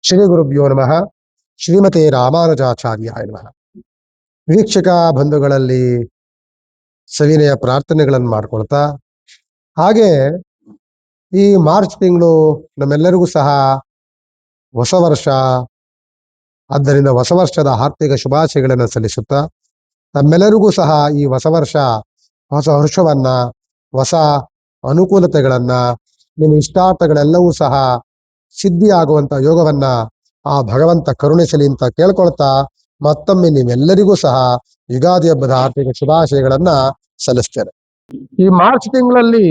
ಶ್ರೀ ಗುರುಭ್ಯೋ ನಮಃ. ಶ್ರೀಮತೆ ರಾಮಾನುಜಾಚಾರ್ಯಾಯ ನಮಃ. ವೀಕ್ಷಕ ಬಂಧುಗಳಲ್ಲಿ ಸವಿನಯ ಪ್ರಾರ್ಥನೆಗಳನ್ನು ಮಾಡ್ಕೊಳ್ತಾ, ಹಾಗೆ ಈ ಮಾರ್ಚ್ ತಿಂಗಳು ನಮ್ಮೆಲ್ಲರಿಗೂ ಸಹ ಹೊಸ ವರ್ಷ. ಆದ್ದರಿಂದ ಹೊಸ ವರ್ಷದ ಆರ್ಥಿಕ ಶುಭಾಶಯಗಳನ್ನು ಸಲ್ಲಿಸುತ್ತಾ, ತಮ್ಮೆಲ್ಲರಿಗೂ ಸಹ ಈ ಹೊಸ ವರ್ಷ ಹೊಸ ಹರ್ಷವನ್ನ, ಹೊಸ ಅನುಕೂಲತೆಗಳನ್ನ, ನಿಮ್ಮ ಇಷ್ಟಾರ್ಥಗಳೆಲ್ಲವೂ ಸಹ ಸಿದ್ಧಿಯಾಗುವಂತ ಯೋಗವನ್ನ ಆ ಭಗವಂತ ಕರುಣಿಸಲಿ ಅಂತ ಕೇಳ್ಕೊಳ್ತಾ, ಮತ್ತೊಮ್ಮೆ ನೀವೆಲ್ಲರಿಗೂ ಸಹ ಯುಗಾದಿ ಹಬ್ಬದ ಆರ್ಥಿಕ ಶುಭಾಶಯಗಳನ್ನ ಸಲ್ಲಿಸ್ತೇನೆ. ಈ ಮಾರ್ಚ್ ತಿಂಗಳಲ್ಲಿ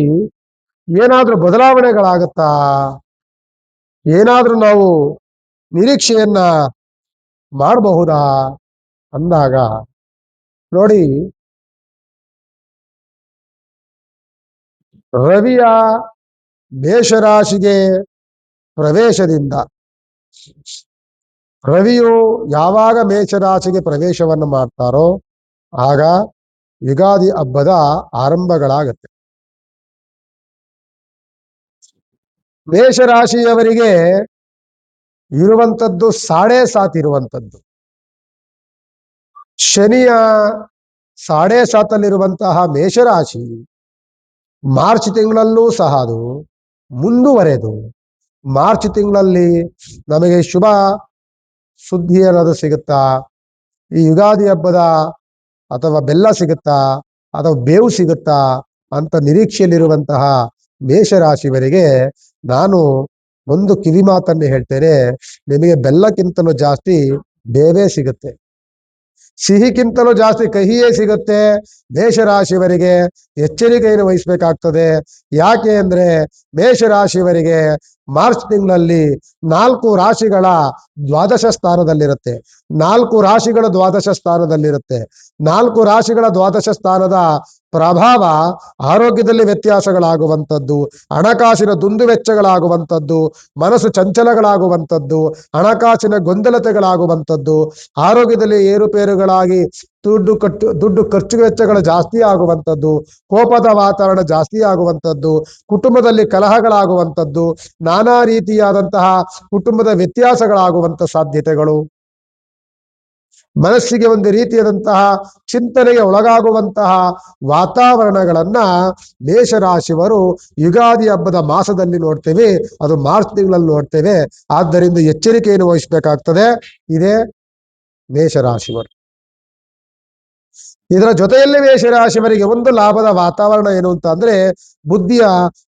ಏನಾದ್ರೂ ಬದಲಾವಣೆಗಳಾಗುತ್ತಾ, ಏನಾದ್ರೂ ನಾವು ನಿರೀಕ್ಷೆಯನ್ನ ಮಾಡಬಹುದಾ ಅಂದಾಗ ನೋಡಿ, ರವಿಯ ಮೇಷರಾಶಿಗೆ ಪ್ರವೇಶದಿಂದ, ರವಿಯು ಯಾವಾಗ ಮೇಷರಾಶಿಗೆ ಪ್ರವೇಶವನ್ನು ಮಾಡ್ತಾರೋ ಆಗ ಯುಗಾದಿ ಹಬ್ಬದ ಆರಂಭಗಳಾಗತ್ತೆ. ಮೇಷರಾಶಿಯವರಿಗೆ ಇರುವಂಥದ್ದು 7.5 ಇರುವಂಥದ್ದು. ಶನಿಯ 7.5 ಮೇಷರಾಶಿ ಮಾರ್ಚ್ ತಿಂಗಳಲ್ಲೂ ಸಹ ಅದು ಮುಂದುವರೆದು ಮಾರ್ಚ್ ತಿಂಗಳಲ್ಲಿ ನಮಗೆ ಶುಭ ಸುದ್ದಿ ಅನ್ನೋದು ಸಿಗುತ್ತಾ, ಈ ಯುಗಾದಿ ಹಬ್ಬದ ಅಥವಾ ಬೆಲ್ಲ ಸಿಗುತ್ತಾ ಅಥವಾ ಬೇವು ಸಿಗುತ್ತಾ ಅಂತ ನಿರೀಕ್ಷೆಯಲ್ಲಿರುವಂತಹ ಮೇಷರಾಶಿಯವರಿಗೆ ನಾನು ಒಂದು ಕಿವಿ ಮಾತನ್ನು ಹೇಳ್ತೇನೆ. ನಿಮಗೆ ಬೆಲ್ಲಕ್ಕಿಂತಲೂ ಜಾಸ್ತಿ ಬೇವೇ ಸಿಗುತ್ತೆ, ಸಿಹಿಗಿಂತಲೂ ಜಾಸ್ತಿ ಕಹಿಯೇ ಸಿಗುತ್ತೆ. ಮೇಷರಾಶಿಯವರಿಗೆ ಎಚ್ಚರಿಕೆಯನ್ನು ವಹಿಸಬೇಕಾಗ್ತದೆ. ಯಾಕೆ ಅಂದ್ರೆ ಮೇಷರಾಶಿಯವರಿಗೆ ಮಾರ್ಚ್ ತಿಂಗಳಲ್ಲಿ 4 ರಾಶಿಗಳ ದ್ವಾದಶ ಸ್ಥಾನದಲ್ಲಿರುತ್ತೆ. 4 ರಾಶಿಗಳ ದ್ವಾದಶ ಸ್ಥಾನದಲ್ಲಿರುತ್ತೆ. 4 ರಾಶಿಗಳ ದ್ವಾದಶ ಸ್ಥಾನದ ಪ್ರಭಾವ ಆರೋಗ್ಯದಲ್ಲಿ ವ್ಯತ್ಯಾಸಗಳಾಗುವಂಥದ್ದು, ಹಣಕಾಸಿನ ದುಂದುವೆಚ್ಚಗಳಾಗುವಂಥದ್ದು, ಮನಸ್ಸು ಚಂಚಲಗಳಾಗುವಂಥದ್ದು, ಹಣಕಾಸಿನ ಗೊಂದಲತೆಗಳಾಗುವಂಥದ್ದು, ಆರೋಗ್ಯದಲ್ಲಿ ಏರುಪೇರುಗಳಾಗಿ ದುಡ್ಡು ಖರ್ಚು ವೆಚ್ಚಗಳು ಜಾಸ್ತಿ ಆಗುವಂಥದ್ದು, ಕೋಪದ ವಾತಾವರಣ ಜಾಸ್ತಿ ಆಗುವಂಥದ್ದು, ಕುಟುಂಬದಲ್ಲಿ ಕಲಹಗಳಾಗುವಂಥದ್ದು, ನಾನಾ ರೀತಿಯಾದಂತಹ ಕುಟುಂಬದ ವ್ಯತ್ಯಾಸಗಳಾಗುವಂಥ ಸಾಧ್ಯತೆಗಳು, ಮನಸ್ಸಿಗೆ ಒಂದು ರೀತಿಯಾದಂತಹ ಚಿಂತನೆಗೆ ಒಳಗಾಗುವಂತಹ ವಾತಾವರಣಗಳನ್ನ ಮೇಷರಾಶಿಯವರು ಯುಗಾದಿ ಹಬ್ಬದ ಮಾಸದಲ್ಲಿ ನೋಡ್ತೇವೆ, ಅದು ಮಾರ್ಚ್ ತಿಂಗಳಲ್ಲಿ ನೋಡ್ತೇವೆ. ಆದ್ದರಿಂದ ಎಚ್ಚರಿಕೆಯನ್ನು ವಹಿಸಬೇಕಾಗ್ತದೆ. ಇದೇ ಮೇಷರಾಶಿಯವರು. ಇದರ ಜೊತೆಯಲ್ಲಿ ಮೇಷರಾಶಿಯವರಿಗೆ ಒಂದು ಲಾಭದ ವಾತಾವರಣ ಏನು ಅಂತ ಅಂದ್ರೆ, ಬುದ್ಧಿಯ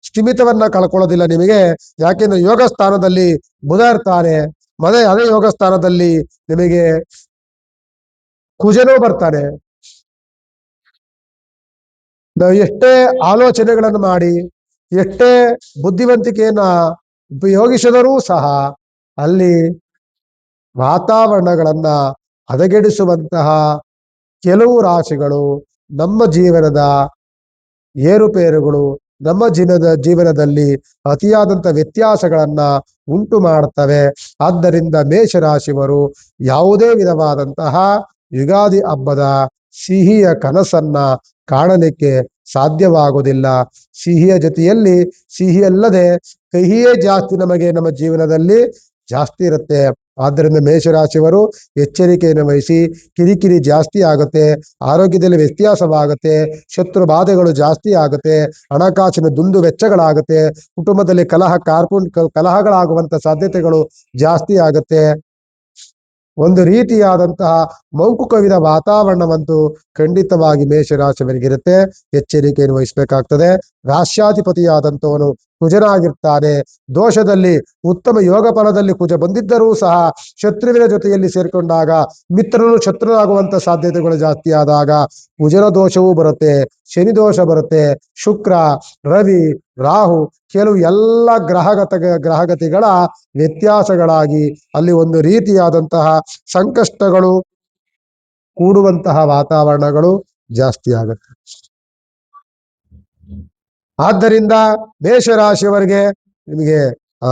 ಸ್ಥಿಮಿತವನ್ನ ಕಳ್ಕೊಳ್ಳೋದಿಲ್ಲ ನಿಮಗೆ. ಯಾಕೆಂದ್ರೆ ಯೋಗ ಸ್ಥಾನದಲ್ಲಿ ಬುಧ ಇರ್ತಾನೆ, ಅದೇ ಯೋಗ ಸ್ಥಾನದಲ್ಲಿ ನಿಮಗೆ ಕುಜನೂ ಬರ್ತಾನೆ. ನಾವು ಎಷ್ಟೇ ಆಲೋಚನೆಗಳನ್ನು ಮಾಡಿ, ಎಷ್ಟೇ ಬುದ್ಧಿವಂತಿಕೆಯನ್ನ ಉಪಯೋಗಿಸಿದರೂ ಸಹ ಅಲ್ಲಿ ವಾತಾವರಣಗಳನ್ನ ಹದಗೆಡಿಸುವಂತಹ ಕೆಲವು ರಾಶಿಗಳು ನಮ್ಮ ಜೀವನದ ಏರುಪೇರುಗಳು, ನಮ್ಮ ಜೀವನದಲ್ಲಿ ಅತಿಯಾದಂಥ ವ್ಯತ್ಯಾಸಗಳನ್ನ ಉಂಟು ಮಾಡ್ತವೆ. ಆದ್ದರಿಂದ ಮೇಷರಾಶಿಯವರು ಯಾವುದೇ ವಿಧವಾದಂತಹ ಯುಗಾದಿ ಹಬ್ಬದ ಸಿಹಿಯ ಕನಸನ್ನ ಕಾಣಲಿಕ್ಕೆ ಸಾಧ್ಯವಾಗುವುದಿಲ್ಲ. ಸಿಹಿಯ ಜೊತೆಯಲ್ಲಿ ಸಿಹಿಯಲ್ಲದೆ ಕಹಿಯೇ ಜಾಸ್ತಿ ನಮಗೆ ನಮ್ಮ ಜೀವನದಲ್ಲಿ ಜಾಸ್ತಿ ಇರುತ್ತೆ. ಆದ್ದರಿಂದ ಮೇಷರಾಶಿಯವರು ಎಚ್ಚರಿಕೆಯನ್ನು ವಹಿಸಿ. ಕಿರಿಕಿರಿ ಜಾಸ್ತಿ ಆಗುತ್ತೆ, ಆರೋಗ್ಯದಲ್ಲಿ ವ್ಯತ್ಯಾಸವಾಗುತ್ತೆ, ಶತ್ರು ಬಾಧೆಗಳು ಜಾಸ್ತಿ ಆಗುತ್ತೆ, ಹಣಕಾಸಿನ ದುಂದು ವೆಚ್ಚಗಳಾಗುತ್ತೆ, ಕುಟುಂಬದಲ್ಲಿ ಕಲಹಗಳಾಗುವಂತ ಸಾಧ್ಯತೆಗಳು ಜಾಸ್ತಿ ಆಗುತ್ತೆ. ಒಂದು ರೀತಿಯಾದಂತಹ ಮಂಕು ಕವಿದ ವಾತಾವರಣವಂತೂ ಖಂಡಿತವಾಗಿ ಮೇಷರಾಶಿಯವರಿಗಿರುತ್ತೆ. ಎಚ್ಚರಿಕೆಯನ್ನು ವಹಿಸಬೇಕಾಗ್ತದೆ. ರಾಶ್ಯಾಧಿಪತಿಯಾದಂಥವನು ಕುಜನಾಗಿರ್ತಾನೆ. ದೋಷದಲ್ಲಿ ಉತ್ತಮ ಯೋಗ ಫಲದಲ್ಲಿ ಕುಜ ಬಂದಿದ್ದರೂ ಸಹ ಶತ್ರುವಿನ ಜೊತೆಯಲ್ಲಿ ಸೇರ್ಕೊಂಡಾಗ ಮಿತ್ರನು ಶತ್ರುನಾಗುವಂತ ಸಾಧ್ಯತೆಗಳು ಜಾಸ್ತಿ ಆದಾಗ ಕುಜನ ದೋಷವೂ ಬರುತ್ತೆ, ಶನಿ ದೋಷ ಬರುತ್ತೆ, ಶುಕ್ರ, ರವಿ, ರಾಹು, ಕೆಲವು ಎಲ್ಲ ಗ್ರಹಗತಿಗಳ ವ್ಯತ್ಯಾಸಗಳಾಗಿ ಅಲ್ಲಿ ಒಂದು ರೀತಿಯಾದಂತಹ ಸಂಕಷ್ಟಗಳು ಕೂಡುವಂತಹ ವಾತಾವರಣಗಳು ಜಾಸ್ತಿ ಆಗುತ್ತೆ. ಆದ್ದರಿಂದ ಮೇಷರಾಶಿಯವರಿಗೆ ನಿಮಗೆ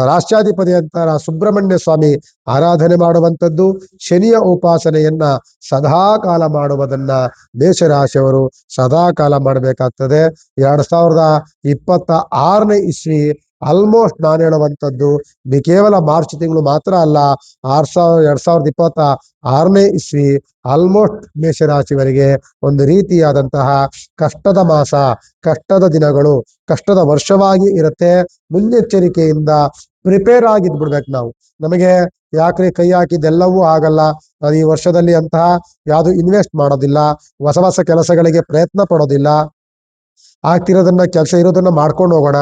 ರಾಷ್ಟ್ರಾಧಿಪತಿ ಅಂತರ ಸುಬ್ರಹ್ಮಣ್ಯ ಸ್ವಾಮಿ ಆರಾಧನೆ ಮಾಡುವಂಥದ್ದು, ಶನಿಯ ಉಪಾಸನೆಯನ್ನ ಸದಾ ಕಾಲ ಮಾಡುವುದನ್ನ ಮೇಷರಾಶಿಯವರು ಸದಾ ಕಾಲ ಮಾಡಬೇಕಾಗ್ತದೆ. 2026ನೇ ಇಸ್ವಿ ಆಲ್ಮೋಸ್ಟ್ ನಾನು ಹೇಳುವಂಥದ್ದು ಕೇವಲ ಮಾರ್ಚ್ ತಿಂಗಳು ಮಾತ್ರ ಅಲ್ಲ, 2026ನೇ ಇಸ್ವಿ ಆಲ್ಮೋಸ್ಟ್ ಮೇಷರಾಶಿಯವರಿಗೆ ಒಂದು ರೀತಿಯಾದಂತಹ ಕಷ್ಟದ ಮಾಸ, ಕಷ್ಟದ ದಿನಗಳು, ಕಷ್ಟದ ವರ್ಷವಾಗಿ ಇರುತ್ತೆ. ಮುನ್ನೆಚ್ಚರಿಕೆಯಿಂದ ಪ್ರಿಪೇರ್ ಆಗಿದ್ಬಿಡ್ಬೇಕು ನಾವು. ನಮಗೆ ಯಾಕ್ರಿ ಕೈ ಹಾಕಿದ್ದೆಲ್ಲವೂ ಆಗಲ್ಲ, ನಾನು ಈ ವರ್ಷದಲ್ಲಿ ಅಂತಹ ಯಾವುದು ಇನ್ವೆಸ್ಟ್ ಮಾಡೋದಿಲ್ಲ, ಹೊಸ ಹೊಸ ಕೆಲಸಗಳಿಗೆ ಪ್ರಯತ್ನ ಪಡೋದಿಲ್ಲ, ಆಗ್ತಿರೋದನ್ನ ಕೆಲಸ ಇರೋದನ್ನ ಮಾಡ್ಕೊಂಡು ಹೋಗೋಣ,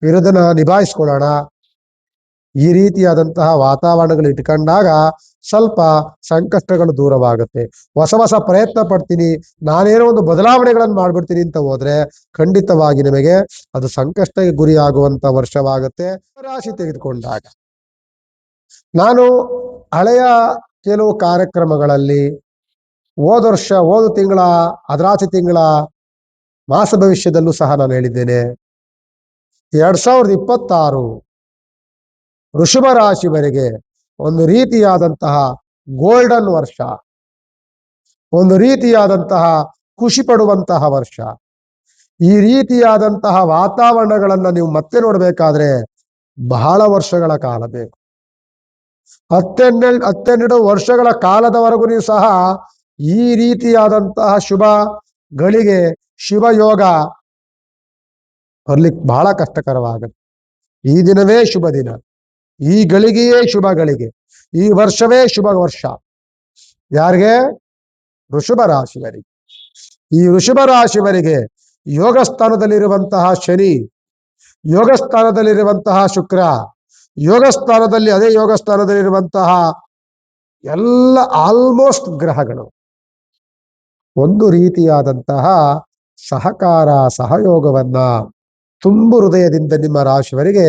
ಇರೋದನ್ನ ನಿಭಾಯಿಸ್ಕೊಳ್ಳೋಣ, ಈ ರೀತಿಯಾದಂತಹ ವಾತಾವರಣಗಳು ಇಟ್ಕೊಂಡಾಗ ಸ್ವಲ್ಪ ಸಂಕಷ್ಟಗಳು ದೂರವಾಗುತ್ತೆ. ಹೊಸ ಹೊಸ ಪ್ರಯತ್ನ ಪಡ್ತೀನಿ, ನಾನೇನೋ ಒಂದು ಬದಲಾವಣೆಗಳನ್ನು ಮಾಡ್ಬಿಡ್ತೀನಿ ಅಂತ ಹೋದ್ರೆ ಖಂಡಿತವಾಗಿ ನಿಮಗೆ ಅದು ಸಂಕಷ್ಟಕ್ಕೆ ಗುರಿ ಆಗುವಂತ ವರ್ಷವಾಗುತ್ತೆ. ರಾಶಿ ತೆಗೆದುಕೊಂಡಾಗ ನಾನು ಹಳೆಯ ಕೆಲವು ಕಾರ್ಯಕ್ರಮಗಳಲ್ಲಿ ಹೋದ ತಿಂಗಳ ಅದರಾಚೆ ತಿಂಗಳ ಮಾಸ ಭವಿಷ್ಯದಲ್ಲೂ ಸಹ ನಾನು ಹೇಳಿದ್ದೇನೆ, 2026 ವೃಷಭ ರಾಶಿವರೆಗೆ ಒಂದು ರೀತಿಯಾದಂತಹ ಗೋಲ್ಡನ್ ವರ್ಷ, ಒಂದು ರೀತಿಯಾದಂತಹ ಖುಷಿ ಪಡುವಂತಹ ವರ್ಷ. ಈ ರೀತಿಯಾದಂತಹ ವಾತಾವರಣಗಳನ್ನ ನೀವು ಮತ್ತೆ ನೋಡ್ಬೇಕಾದ್ರೆ ಬಹಳ ವರ್ಷಗಳ ಕಾಲ ಬೇಕು. 12 ವರ್ಷಗಳ ಕಾಲದವರೆಗೂ ನೀವು ಸಹ ಈ ರೀತಿಯಾದಂತಹ ಶುಭ ಗಳಿಗೆ, ಶುಭ ಯೋಗ ಬರ್ಲಿಕ್ಕೆ ಬಹಳ ಕಷ್ಟಕರವಾಗುತ್ತೆ. ಈ ದಿನವೇ ಶುಭ ದಿನ, ಈ ಗಳಿಗೆಯೇ ಶುಭ ಗಳಿಗೆ, ಈ ವರ್ಷವೇ ಶುಭ ವರ್ಷ. ಯಾರಿಗೆ? ವೃಷಭ ರಾಶಿವರಿಗೆ. ಈ ವೃಷಭ ರಾಶಿವರಿಗೆ ಯೋಗ ಸ್ಥಾನದಲ್ಲಿರುವಂತಹ ಶನಿ, ಯೋಗ ಸ್ಥಾನದಲ್ಲಿರುವಂತಹ ಶುಕ್ರ, ಯೋಗ ಸ್ಥಾನದಲ್ಲಿ ಅದೇ ಯೋಗ ಸ್ಥಾನದಲ್ಲಿರುವಂತಹ ಎಲ್ಲ ಆಲ್ಮೋಸ್ಟ್ ಗ್ರಹಗಳು ಒಂದು ರೀತಿಯಾದಂತಹ ಸಹಕಾರ, ಸಹಯೋಗವನ್ನ ತುಂಬು ಹೃದಯದಿಂದ ನಿಮ್ಮ ರಾಶಿಯವರಿಗೆ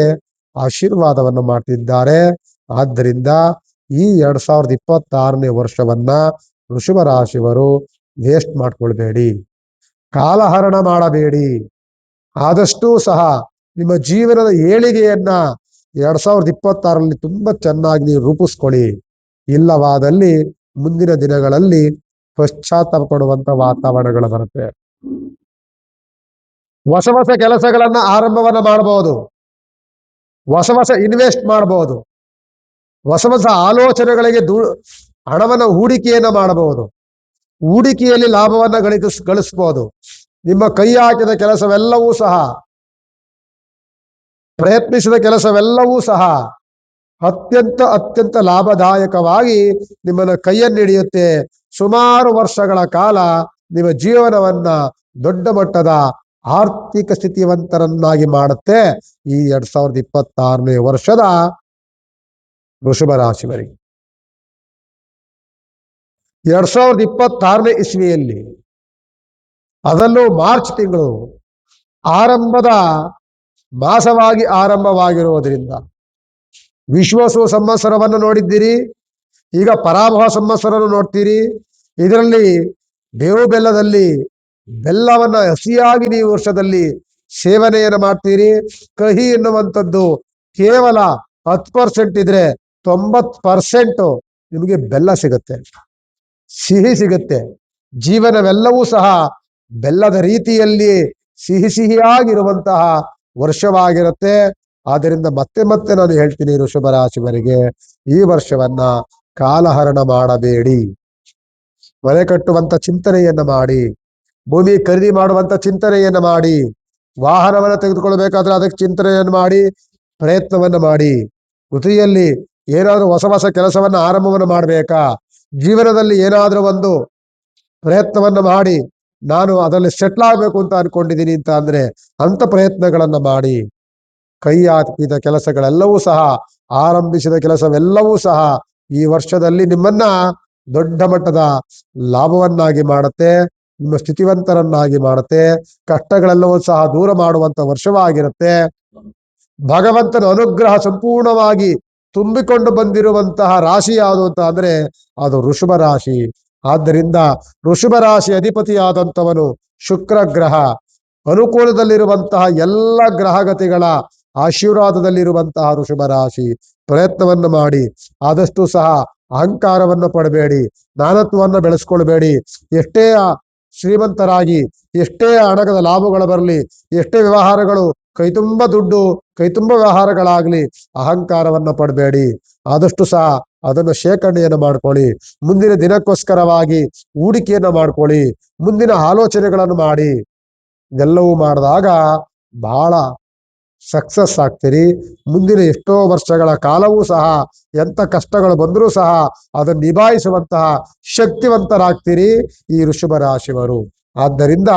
ಆಶೀರ್ವಾದವನ್ನು ಮಾಡ್ತಿದ್ದಾರೆ. ಆದ್ದರಿಂದ ಈ 2026ನೇ ವರ್ಷವನ್ನ ವೃಷಭ ರಾಶಿಯವರು ವೇಸ್ಟ್ ಮಾಡ್ಕೊಳ್ಬೇಡಿ, ಕಾಲಹರಣ ಮಾಡಬೇಡಿ. ಆದಷ್ಟು ಸಹ ನಿಮ್ಮ ಜೀವನದ ಏಳಿಗೆಯನ್ನ 2026ರಲ್ಲಿ ತುಂಬಾ ಚೆನ್ನಾಗಿ ನೀವು ರೂಪಿಸ್ಕೊಳ್ಳಿ. ಇಲ್ಲವಾದಲ್ಲಿ ಮುಂದಿನ ದಿನಗಳಲ್ಲಿ ಪಶ್ಚಾತ್ತಾಪ ಪಡುವಂತ ವಾತಾವರಣಗಳು ಬರುತ್ತೆ. ಹೊಸ ಹೊಸ ಕೆಲಸಗಳನ್ನ ಆರಂಭವನ್ನ ಮಾಡಬಹುದು, ಹೊಸ ಹೊಸ ಇನ್ವೆಸ್ಟ್ ಮಾಡಬಹುದು, ಹೊಸ ಹೊಸ ಆಲೋಚನೆಗಳಿಗೆ ಹಣವನ್ನ ಹೂಡಿಕೆಯನ್ನ ಮಾಡಬಹುದು, ಹೂಡಿಕೆಯಲ್ಲಿ ಲಾಭವನ್ನ ಗಳಿಸಬಹುದು. ನಿಮ್ಮ ಕೈ ಹಾಕಿದ ಕೆಲಸವೆಲ್ಲವೂ ಸಹ, ಪ್ರಯತ್ನಿಸಿದ ಕೆಲಸವೆಲ್ಲವೂ ಸಹ ಅತ್ಯಂತ ಲಾಭದಾಯಕವಾಗಿ ನಿಮ್ಮನ್ನ ಕೈಯನ್ನು ಹಿಡಿಯುತ್ತೆ. ಸುಮಾರು ವರ್ಷಗಳ ಕಾಲ ನಿಮ್ಮ ಜೀವನವನ್ನ ದೊಡ್ಡ ಮಟ್ಟದ ಆರ್ಥಿಕ ಸ್ಥಿತಿವಂತರನ್ನಾಗಿ ಮಾಡುತ್ತೆ ಈ 2026ನೇ ವರ್ಷದ ವೃಷಭ ರಾಶಿವರಿಗೆ. 2026ನೇ ಇಸ್ವಿಯಲ್ಲಿ, ಅದರಲ್ಲೂ ಮಾರ್ಚ್ ತಿಂಗಳು ಆರಂಭದ ಮಾಸವಾಗಿ ಆರಂಭವಾಗಿರುವುದರಿಂದ ವಿಶ್ವಾಸು ಸಂವತ್ಸರವನ್ನು ನೋಡಿದ್ದೀರಿ, ಈಗ ಪರಾಭವ ಸಂವತ್ಸರವನ್ನು ನೋಡ್ತೀರಿ. ಇದರಲ್ಲಿ ಬೇವು ಬೆಲ್ಲದಲ್ಲಿ ಬೆಲ್ಲವನ್ನ ಹಸಿಯಾಗಿ ನೀವು ವರ್ಷದಲ್ಲಿ ಸೇವನೆಯನ್ನು ಮಾಡ್ತೀರಿ. ಕಹಿ ಎನ್ನುವಂಥದ್ದು ಕೇವಲ 10% ಇದ್ರೆ 90% ನಿಮಗೆ ಬೆಲ್ಲ ಸಿಗುತ್ತೆ, ಸಿಹಿ ಸಿಗುತ್ತೆ. ಜೀವನವೆಲ್ಲವೂ ಸಹ ಬೆಲ್ಲದ ರೀತಿಯಲ್ಲಿ ಸಿಹಿಯಾಗಿರುವಂತಹ ವರ್ಷವಾಗಿರುತ್ತೆ. ಆದ್ದರಿಂದ ಮತ್ತೆ ಮತ್ತೆ ನಾನು ಹೇಳ್ತೀನಿ, ವೃಷಭ ರಾಶಿಯವರಿಗೆ ಈ ವರ್ಷವನ್ನ ಕಾಲಹರಣ ಮಾಡಬೇಡಿ. ಮನೆ ಕಟ್ಟುವಂತ ಚಿಂತನೆಯನ್ನ ಮಾಡಿ, ಭೂಮಿ ಖರೀದಿ ಮಾಡುವಂತ ಚಿಂತನೆಯನ್ನ ಮಾಡಿ, ವಾಹನವನ್ನು ತೆಗೆದುಕೊಳ್ಬೇಕಾದ್ರೆ ಅದಕ್ಕೆ ಚಿಂತನೆಯನ್ನು ಮಾಡಿ ಪ್ರಯತ್ನವನ್ನ ಮಾಡಿ. ವೃತ್ತಿಯಲ್ಲಿ ಏನಾದರೂ ಹೊಸ ಹೊಸ ಕೆಲಸವನ್ನ ಆರಂಭವನ್ನು ಮಾಡಬೇಕಾ, ಜೀವನದಲ್ಲಿ ಏನಾದರೂ ಒಂದು ಪ್ರಯತ್ನವನ್ನ ಮಾಡಿ ನಾನು ಅದರಲ್ಲಿ ಸೆಟ್ಲ್ ಆಗ್ಬೇಕು ಅಂತ ಅನ್ಕೊಂಡಿದ್ದೀನಿ ಅಂತ ಅಂದ್ರೆ ಅಂತ ಪ್ರಯತ್ನಗಳನ್ನ ಮಾಡಿ. ಕೈ ಹಾಕಿದ ಕೆಲಸಗಳೆಲ್ಲವೂ ಸಹ, ಆರಂಭಿಸಿದ ಕೆಲಸವೆಲ್ಲವೂ ಸಹ ಈ ವರ್ಷದಲ್ಲಿ ನಿಮ್ಮನ್ನ ದೊಡ್ಡ ಮಟ್ಟದ ಲಾಭವನ್ನಾಗಿ ಮಾಡುತ್ತೆ, ನಿಮ್ಮ ಸ್ಥಿತಿವಂತರನ್ನಾಗಿ ಮಾಡುತ್ತೆ. ಕಷ್ಟಗಳೆಲ್ಲವೂ ಸಹ ದೂರ ಮಾಡುವಂತ ವರ್ಷವಾಗಿರುತ್ತೆ. ಭಗವಂತನ ಅನುಗ್ರಹ ಸಂಪೂರ್ಣವಾಗಿ ತುಂಬಿಕೊಂಡು ಬಂದಿರುವಂತಹ ರಾಶಿ ಯಾವುದು ಅಂತ ಅಂದ್ರೆ ಅದು ವೃಷಭ ರಾಶಿ. ಆದ್ದರಿಂದ ವೃಷಭ ರಾಶಿ ಅಧಿಪತಿಯಾದಂಥವನು ಶುಕ್ರ ಗ್ರಹ, ಅನುಕೂಲದಲ್ಲಿರುವಂತಹ ಎಲ್ಲ ಗ್ರಹಗತಿಗಳ ಆಶೀರ್ವಾದದಲ್ಲಿರುವಂತಹ ವೃಷಭ ರಾಶಿ. ಪ್ರಯತ್ನವನ್ನು ಮಾಡಿ, ಆದಷ್ಟು ಸಹ ಅಹಂಕಾರವನ್ನು ಪಡಬೇಡಿ, ನಾನತ್ವವನ್ನು ಬೆಳೆಸ್ಕೊಳ್ಬೇಡಿ. ಎಷ್ಟೇ ಶ್ರೀಮಂತರಾಗಿ, ಎಷ್ಟೇ ಹಣದ ಲಾಭಗಳು ಬರಲಿ, ಎಷ್ಟೇ ವ್ಯವಹಾರಗಳು ಕೈ ತುಂಬ ದುಡ್ಡು, ಕೈ ತುಂಬ ವ್ಯವಹಾರಗಳಾಗ್ಲಿ, ಅಹಂಕಾರವನ್ನ ಪಡಬೇಡಿ. ಆದಷ್ಟು ಸಹ ಅದನ್ನು ಶೇಖರಣೆಯನ್ನು ಮಾಡ್ಕೊಳ್ಳಿ. ಮುಂದಿನ ದಿನಕ್ಕೋಸ್ಕರವಾಗಿ ಹೂಡಿಕೆಯನ್ನ ಮಾಡ್ಕೊಳ್ಳಿ. ಮುಂದಿನ ಆಲೋಚನೆಗಳನ್ನು ಮಾಡಿ. ಇದೆಲ್ಲವೂ ಮಾಡಿದಾಗ ಬಹಳ ಸಕ್ಸಸ್ ಆಗ್ತೀರಿ. ಮುಂದಿನ ಎಷ್ಟೋ ವರ್ಷಗಳ ಕಾಲವೂ ಸಹ ಎಂತ ಕಷ್ಟಗಳು ಬಂದರೂ ಸಹ ಅದನ್ನು ನಿಭಾಯಿಸುವಂತಹ ಶಕ್ತಿವಂತರಾಗ್ತೀರಿ ಈ ವೃಷಭ ರಾಶಿಯವರು. ಆದ್ದರಿಂದ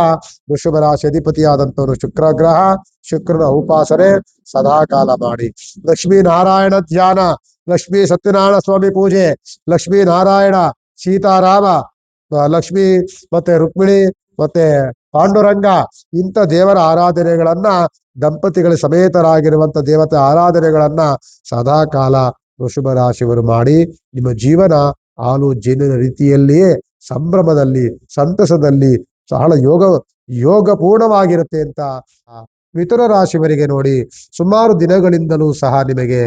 ವೃಷಭ ರಾಶಿ ಅಧಿಪತಿಯಾದಂಥವರು ಶುಕ್ರ ಗ್ರಹ. ಶುಕ್ರನ ಉಪಾಸನೆ ಸದಾಕಾಲ ಮಾಡಿ. ಲಕ್ಷ್ಮೀ ನಾರಾಯಣ ಧ್ಯಾನ, ಲಕ್ಷ್ಮೀ ಸತ್ಯನಾರಾಯಣ ಸ್ವಾಮಿ ಪೂಜೆ, ಲಕ್ಷ್ಮೀ ನಾರಾಯಣ, ಸೀತಾರಾಮ, ಲಕ್ಷ್ಮಿ ಮತ್ತೆ ರುಕ್ಮಿಣಿ ಮತ್ತೆ ಪಾಂಡುರಂಗ, ಇಂಥ ದೇವರ ಆರಾಧನೆಗಳನ್ನ, ದಂಪತಿಗಳ ಸಮೇತರಾಗಿರುವಂತ ದೇವತೆ ಆರಾಧನೆಗಳನ್ನ ಸದಾಕಾಲ ವೃಷಭ ರಾಶಿಯವರು ಮಾಡಿ ನಿಮ್ಮ ಜೀವನ ಹಾಲು ಜೇನಿನ ರೀತಿಯಲ್ಲಿಯೇ ಸಂಭ್ರಮದಲ್ಲಿ, ಸಂತಸದಲ್ಲಿ ಬಹಳ ಯೋಗಪೂರ್ಣವಾಗಿರುತ್ತೆ ಅಂತ ಮಿಥುನ ರಾಶಿಯವರಿಗೆ ನೋಡಿ ಸುಮಾರು ದಿನಗಳಿಂದಲೂ ಸಹ ನಿಮಗೆ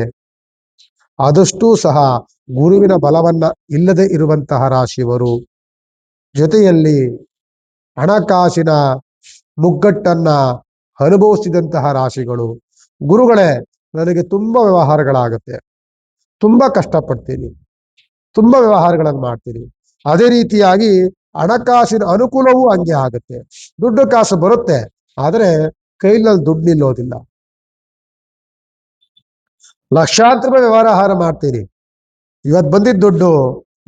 ಆದಷ್ಟೂ ಸಹ ಗುರುವಿನ ಬಲವನ್ನ ಇಲ್ಲದೆ ಇರುವಂತಹ ರಾಶಿಯವರು, ಜೊತೆಯಲ್ಲಿ ಹಣಕಾಸಿನ ಮುಗ್ಗಟ್ಟನ್ನ ಅನುಭವಿಸಿದಂತಹ ರಾಶಿಗಳು. ಗುರುಗಳೇ, ನನಗೆ ತುಂಬಾ ವ್ಯವಹಾರಗಳಾಗುತ್ತೆ, ತುಂಬಾ ಕಷ್ಟಪಡ್ತೀನಿ, ತುಂಬಾ ವ್ಯವಹಾರಗಳನ್ನು ಮಾಡ್ತೀನಿ, ಅದೇ ರೀತಿಯಾಗಿ ಹಣಕಾಸಿನ ಅನುಕೂಲವೂ ಹಂಗೆ ಆಗುತ್ತೆ. ದುಡ್ಡು ಕಾಸು ಬರುತ್ತೆ, ಆದರೆ ಕೈನಲ್ಲಿ ದುಡ್ಡು ನಿಲ್ಲೋದಿಲ್ಲ. ಲಕ್ಷಾಂತರ ರೂಪಾಯಿ ವ್ಯವಹಾರ ಮಾಡ್ತೀನಿ, ಇವತ್ತು ಬಂದಿದ್ದ ದುಡ್ಡು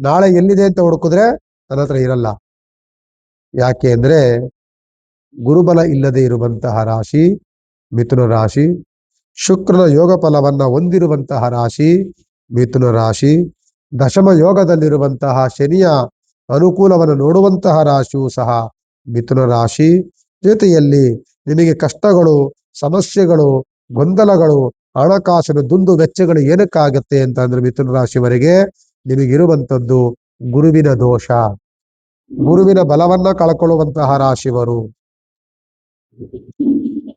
ನಾಳೆ ಎಲ್ಲಿದೆ ಅಂತ ಹುಡುಕಿದ್ರೆ ನನ್ನ ಹತ್ರ ಇರಲ್ಲ. ಯಾಕೆ ಅಂದ್ರೆ ಗುರುಬಲ ಇಲ್ಲದೆ ಇರುವಂತಹ ರಾಶಿ ಮಿಥುನ ರಾಶಿ. ಶುಕ್ರನ ಯೋಗ ಫಲವನ್ನ ಹೊಂದಿರುವಂತಹ ರಾಶಿ ಮಿಥುನ ರಾಶಿ. ದಶಮ ಯೋಗದಲ್ಲಿರುವಂತಹ ಶನಿಯ ಅನುಕೂಲವನ್ನು ನೋಡುವಂತಹ ರಾಶಿಯೂ ಸಹ ಮಿಥುನ ರಾಶಿ. ಜೊತೆಯಲ್ಲಿ ನಿಮಗೆ ಕಷ್ಟಗಳು, ಸಮಸ್ಯೆಗಳು, ಗೊಂದಲಗಳು, ಹಣಕಾಸಿನ ದುಂದು ವೆಚ್ಚಗಳು ಏನಕ್ಕಾಗತ್ತೆ ಅಂತ ಅಂದ್ರೆ ಮಿಥುನ ರಾಶಿಯವರೆಗೆ ನಿಮಗಿರುವಂಥದ್ದು ಗುರುವಿನ ದೋಷ, ಗುರುವಿನ ಬಲವನ್ನ ಕಳ್ಕೊಳ್ಳುವಂತಹ ರಾಶಿವರು.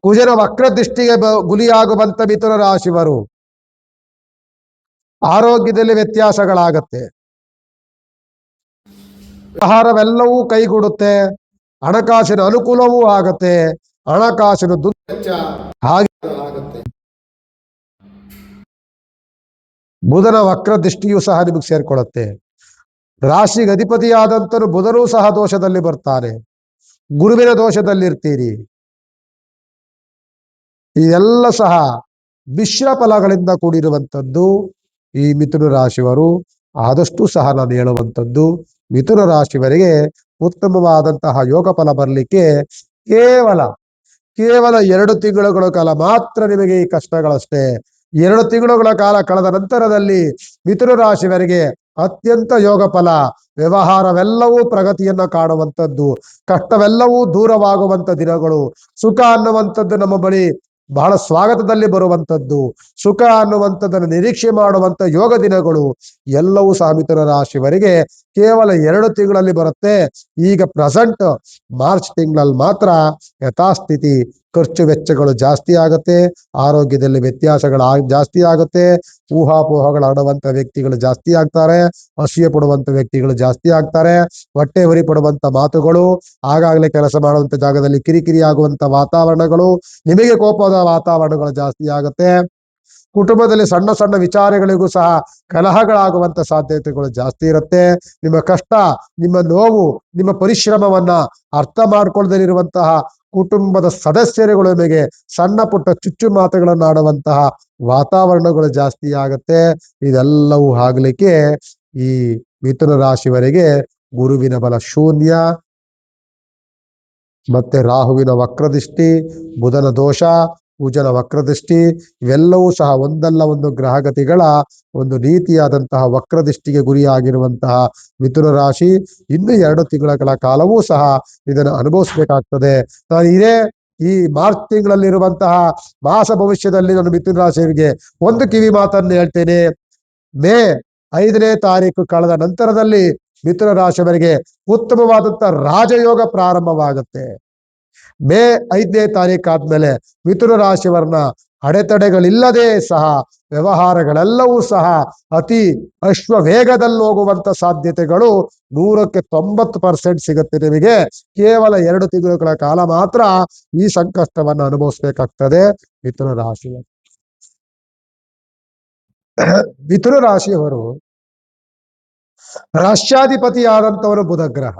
ಕುಜನ ವಕ್ರ ದೃಷ್ಟಿಗೆ ಗುರಿಯಾಗುವಂತ ಮಿಥುನ ರಾಶಿವರು. ಆರೋಗ್ಯದಲ್ಲಿ ವ್ಯತ್ಯಾಸಗಳಾಗತ್ತೆ, ಆಹಾರವೆಲ್ಲವೂ ಕೈಗೂಡುತ್ತೆ, ಹಣಕಾಸಿನ ಅನುಕೂಲವೂ ಆಗತ್ತೆ, ಹಣಕಾಸಿನ ದುರ್ವೆಚ್ಚ ಹಾಗೆ ಆಗತ್ತೆ. ಬುಧನ ವಕ್ರ ದೃಷ್ಟಿಯೂ ಸಹ ನಿಮಗೆ ಸೇರ್ಕೊಳ್ಳುತ್ತೆ. ರಾಶಿಗೆ ಅಧಿಪತಿಯಾದಂತನು ಬುಧನೂ ಸಹ ದೋಷದಲ್ಲಿ ಬರ್ತಾನೆ, ಗುರುವಿನ ದೋಷದಲ್ಲಿರ್ತೀರಿ. ಇದೆಲ್ಲ ಸಹ ಮಿಶ್ರ ಫಲಗಳಿಂದ ಕೂಡಿರುವಂಥದ್ದು ಈ ಮಿಥುನ ರಾಶಿಯವರು. ಆದಷ್ಟು ಸಹ ನಾನು ಹೇಳುವಂಥದ್ದು ಮಿಥುನ ರಾಶಿಯವರಿಗೆ ಉತ್ತಮವಾದಂತಹ ಯೋಗ ಫಲ ಬರಲಿಕ್ಕೆ ಕೇವಲ 2 ತಿಂಗಳುಗಳ ಕಾಲ ಮಾತ್ರ ನಿಮಗೆ ಈ ಕಷ್ಟಗಳಷ್ಟೇ. 2 ತಿಂಗಳುಗಳ ಕಾಲ ಕಳೆದ ನಂತರದಲ್ಲಿ ಮಿಥುನ ರಾಶಿಯವರಿಗೆ ಅತ್ಯಂತ ಯೋಗ ಫಲ, ವ್ಯವಹಾರವೆಲ್ಲವೂ ಪ್ರಗತಿಯನ್ನ ಕಾಣುವಂಥದ್ದು, ಕಷ್ಟವೆಲ್ಲವೂ ದೂರವಾಗುವಂತ ದಿನಗಳು, ಸುಖ ಅನ್ನುವಂಥದ್ದು ನಮ್ಮ ಬಳಿ ಬಹಳ ಸ್ವಾಗತದಲ್ಲಿ ಬರುವಂಥದ್ದು, ಸುಖ ಅನ್ನುವಂಥದ್ದನ್ನು ನಿರೀಕ್ಷೆ ಮಾಡುವಂತ ಯೋಗ ದಿನಗಳು ಎಲ್ಲವೂ ಸಹ ಮಿಥುನ ರಾಶಿಯವರಿಗೆ ಕೇವಲ 2 ತಿಂಗಳಲ್ಲಿ ಬರುತ್ತೆ. ಈಗ ಪ್ರೆಸೆಂಟ್ ಮಾರ್ಚ್ ತಿಂಗಳಲ್ಲಿ ಮಾತ್ರ ಯಥಾಸ್ಥಿತಿ, ಖರ್ಚು ವೆಚ್ಚಗಳು ಜಾಸ್ತಿ ಆಗುತ್ತೆ, ಆರೋಗ್ಯದಲ್ಲಿ ವ್ಯತ್ಯಾಸಗಳು ಜಾಸ್ತಿ ಆಗುತ್ತೆ, ಊಹಾಪೋಹಗಳು ಆಡುವಂತ ವ್ಯಕ್ತಿಗಳು ಜಾಸ್ತಿ ಆಗ್ತಾರೆ, ಅಸೂಯೆ ಪಡುವಂತ ವ್ಯಕ್ತಿಗಳು ಜಾಸ್ತಿ ಆಗ್ತಾರೆ, ಹೊಟ್ಟೆ ಉರಿ ಪಡುವಂತ ಮಾತುಗಳು, ಆಗಾಗಲೇ ಕೆಲಸ ಮಾಡುವಂತ ಜಾಗದಲ್ಲಿ ಕಿರಿಕಿರಿ ಆಗುವಂತ ವಾತಾವರಣಗಳು, ನಿಮಗೆ ಕೋಪದ ವಾತಾವರಣಗಳು ಜಾಸ್ತಿ ಆಗುತ್ತೆ. ಕುಟುಂಬದಲ್ಲಿ ಸಣ್ಣ ಸಣ್ಣ ವಿಚಾರಗಳಿಗೂ ಸಹ ಕಲಹಗಳಾಗುವಂತ ಸಾಧ್ಯತೆಗಳು ಜಾಸ್ತಿ ಇರುತ್ತೆ. ನಿಮ್ಮ ಕಷ್ಟ, ನಿಮ್ಮ ನೋವು, ನಿಮ್ಮ ಪರಿಶ್ರಮವನ್ನ ಅರ್ಥ ಮಾಡ್ಕೊಳ್ಳದಲ್ಲಿರುವಂತಹ ಕುಟುಂಬದ ಸದಸ್ಯರುಗಳು ನಿಮಗೆ ಸಣ್ಣ ಪುಟ್ಟ ಚುಚ್ಚು ಮಾತುಗಳನ್ನು ಆಡುವಂತಹ ವಾತಾವರಣಗಳು ಜಾಸ್ತಿ ಆಗತ್ತೆ. ಇದೆಲ್ಲವೂ ಆಗ್ಲಿಕ್ಕೆ ಈ ಮಿಥುನ ರಾಶಿಯವರೆಗೆ ಗುರುವಿನ ಬಲ ಶೂನ್ಯ, ಮತ್ತೆ ರಾಹುವಿನ ವಕ್ರದೃಷ್ಟಿ, ಬುಧನ ದೋಷ, ಕುಜನ ವಕ್ರದೃಷ್ಟಿ, ಇವೆಲ್ಲವೂ ಸಹ ಒಂದಲ್ಲ ಒಂದು ಗ್ರಹಗತಿಗಳ ಒಂದು ರೀತಿಯಾದಂತಹ ವಕ್ರದೃಷ್ಟಿಗೆ ಗುರಿಯಾಗಿರುವಂತಹ ಮಿಥುನ ರಾಶಿ ಇನ್ನು 2 ತಿಂಗಳ ಕಾಲವೂ ಸಹ ಇದನ್ನು ಅನುಭವಿಸಬೇಕಾಗ್ತದೆ. ನಾನು ಇದೇ ಈ ಮಾರ್ಚ್ ತಿಂಗಳಲ್ಲಿರುವಂತಹ ಮಾಸ ಭವಿಷ್ಯದಲ್ಲಿ ನಾನು ಮಿಥುನ ರಾಶಿಯವರಿಗೆ ಒಂದು ಕಿವಿ ಮಾತನ್ನು ಹೇಳ್ತೇನೆ. ಮೇ 5ನೇ ತಾರೀಕು ಕಳೆದ ನಂತರದಲ್ಲಿ ಮಿಥುನ ರಾಶಿಯವರಿಗೆ ಉತ್ತಮವಾದಂತಹ ರಾಜಯೋಗ ಪ್ರಾರಂಭವಾಗುತ್ತೆ. ಮೇ 5ನೇ ತಾರೀಕು ಆದ್ಮೇಲೆ ಮಿಥುನ ರಾಶಿಯವರನ್ನ ಅಡೆತಡೆಗಳಿಲ್ಲದೆ ಸಹ ವ್ಯವಹಾರಗಳೆಲ್ಲವೂ ಸಹ ಅತಿ ವೇಗದಲ್ಲಿ ಹೋಗುವಂತ ಸಾಧ್ಯತೆಗಳು 190% ಸಿಗುತ್ತೆ ನಿಮಗೆ. ಕೇವಲ 2 ತಿಂಗಳುಗಳ ಕಾಲ ಮಾತ್ರ ಈ ಸಂಕಷ್ಟವನ್ನು ಅನುಭವಿಸಬೇಕಾಗ್ತದೆ ಮಿಥುನ ರಾಶಿ. ಮಿಥುನ ರಾಶಿಯವರು ರಾಷ್ಟ್ರಾಧಿಪತಿಯಾದಂಥವರು ಬುಧ ಗ್ರಹ.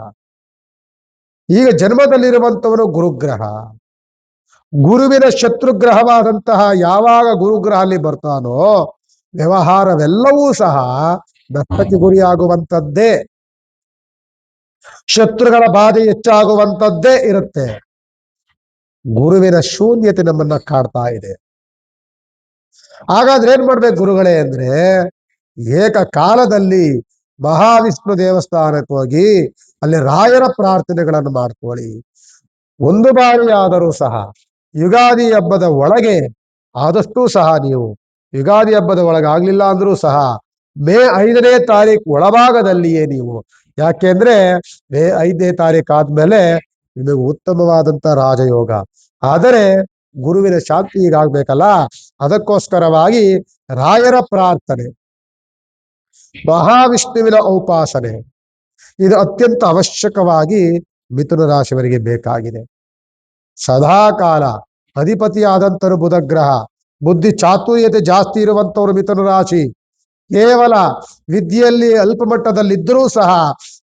ಈಗ ಜನ್ಮದಲ್ಲಿರುವಂತವನು ಗುರುಗ್ರಹ. ಗುರುವಿನ ಶತ್ರುಗ್ರಹವಾದಂತಹ ಯಾವಾಗ ಗುರುಗ್ರಹ ಅಲ್ಲಿ ಬರ್ತಾನೋ ವ್ಯವಹಾರವೆಲ್ಲವೂ ಸಹ ನಷ್ಟಕ್ಕೆ ಗುರಿಯಾಗುವಂಥದ್ದೇ, ಶತ್ರುಗಳ ಬಾಧೆ ಹೆಚ್ಚಾಗುವಂಥದ್ದೇ ಇರುತ್ತೆ. ಗುರುವಿನ ಶೂನ್ಯತೆ ನಮ್ಮನ್ನ ಕಾಡ್ತಾ ಇದೆ. ಹಾಗಾದ್ರೆ ಏನ್ ಮಾಡ್ಬೇಕು ಗುರುಗಳೇ ಅಂದ್ರೆ, ಏಕಕಾಲದಲ್ಲಿ ಮಹಾವಿಷ್ಣು ದೇವಸ್ಥಾನಕ್ಕೆ ಹೋಗಿ ಅಲ್ಲಿ ರಾಯರ ಪ್ರಾರ್ಥನೆಗಳನ್ನು ಮಾಡ್ಕೊಳ್ಳಿ. ಒಂದು ಬಾರಿ ಆದರೂ ಸಹ ಯುಗಾದಿ ಹಬ್ಬದ ಒಳಗೆ ಆದಷ್ಟು ಸಹ ನೀವು, ಯುಗಾದಿ ಹಬ್ಬದ ಒಳಗೆ ಆಗ್ಲಿಲ್ಲ ಅಂದ್ರೂ ಸಹ ಮೇ 5ನೇ ತಾರೀಕು ಒಳಭಾಗದಲ್ಲಿಯೇ ನೀವು, ಯಾಕೆಂದ್ರೆ ಮೇ 5ನೇ ತಾರೀಕು ಆದ್ಮೇಲೆ ನಿಮಗೆ ಉತ್ತಮವಾದಂತ ರಾಜಯೋಗ. ಆದರೆ ಗುರುವಿನ ಶಾಂತಿ ಹೀಗಾಗ್ಬೇಕಲ್ಲ, ಅದಕ್ಕೋಸ್ಕರವಾಗಿ ರಾಯರ ಪ್ರಾರ್ಥನೆ, ಮಹಾವಿಷ್ಣುವಿನ ಉಪಾಸನೆ ಇದು ಅತ್ಯಂತ ಅವಶ್ಯಕವಾಗಿ ಮಿಥುನ ರಾಶಿಯವರಿಗೆ ಬೇಕಾಗಿದೆ. ಸದಾಕಾಲ ಅಧಿಪತಿಯಾದಂತರು ಬುಧ ಗ್ರಹ. ಬುದ್ಧಿ ಚಾತುರ್ಯತೆ ಜಾಸ್ತಿ ಇರುವಂತವರು ಮಿಥುನ ರಾಶಿ. ಕೇವಲ ವಿದ್ಯೆಯಲ್ಲಿ ಅಲ್ಪ ಮಟ್ಟದಲ್ಲಿದ್ದರೂ ಸಹ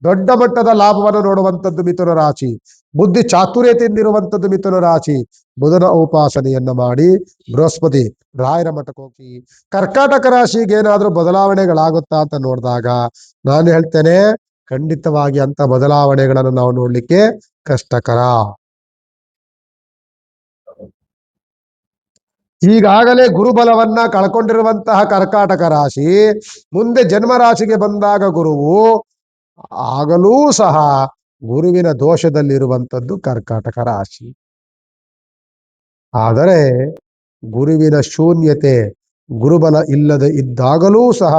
ದೊಡ್ಡ ಮಟ್ಟದ ಲಾಭವನ್ನು ನೋಡುವಂಥದ್ದು ಮಿಥುನ ರಾಶಿ. ಬುದ್ಧಿ ಚಾತುರ್ಯತೆಯಿಂದಿರುವಂಥದ್ದು ಮಿಥುನ ರಾಶಿ. ಬುಧನ ಉಪಾಸನೆಯನ್ನ ಮಾಡಿ, ಬೃಹಸ್ಪತಿ ರಾಯರ ಮಠಕ್ಕೆ ಹೋಗಿ. ಕರ್ಕಾಟಕ ರಾಶಿಗೆ ಏನಾದ್ರೂ ಬದಲಾವಣೆಗಳಾಗುತ್ತಾ ಅಂತ ನೋಡಿದಾಗ ನಾನು ಹೇಳ್ತೇನೆ, ಖಂಡಿತವಾಗಿ ಅಂತ ಬದಲಾವಣೆಗಳನ್ನು ನಾವು ನೋಡ್ಲಿಕ್ಕೆ ಕಷ್ಟಕರ. ಈಗಾಗಲೇ ಗುರುಬಲವನ್ನ ಕಳ್ಕೊಂಡಿರುವಂತಹ ಕರ್ಕಾಟಕ ರಾಶಿ ಮುಂದೆ ಜನ್ಮ ರಾಶಿಗೆ ಬಂದಾಗ ಗುರುವು ಆಗಲೂ ಸಹ ಗುರುವಿನ ದೋಷದಲ್ಲಿರುವಂಥದ್ದು ಕರ್ಕಾಟಕ ರಾಶಿ. ಆದರೆ ಗುರುವಿನ ಶೂನ್ಯತೆ, ಗುರುಬಲ ಇಲ್ಲದೆ ಇದ್ದಾಗಲೂ ಸಹ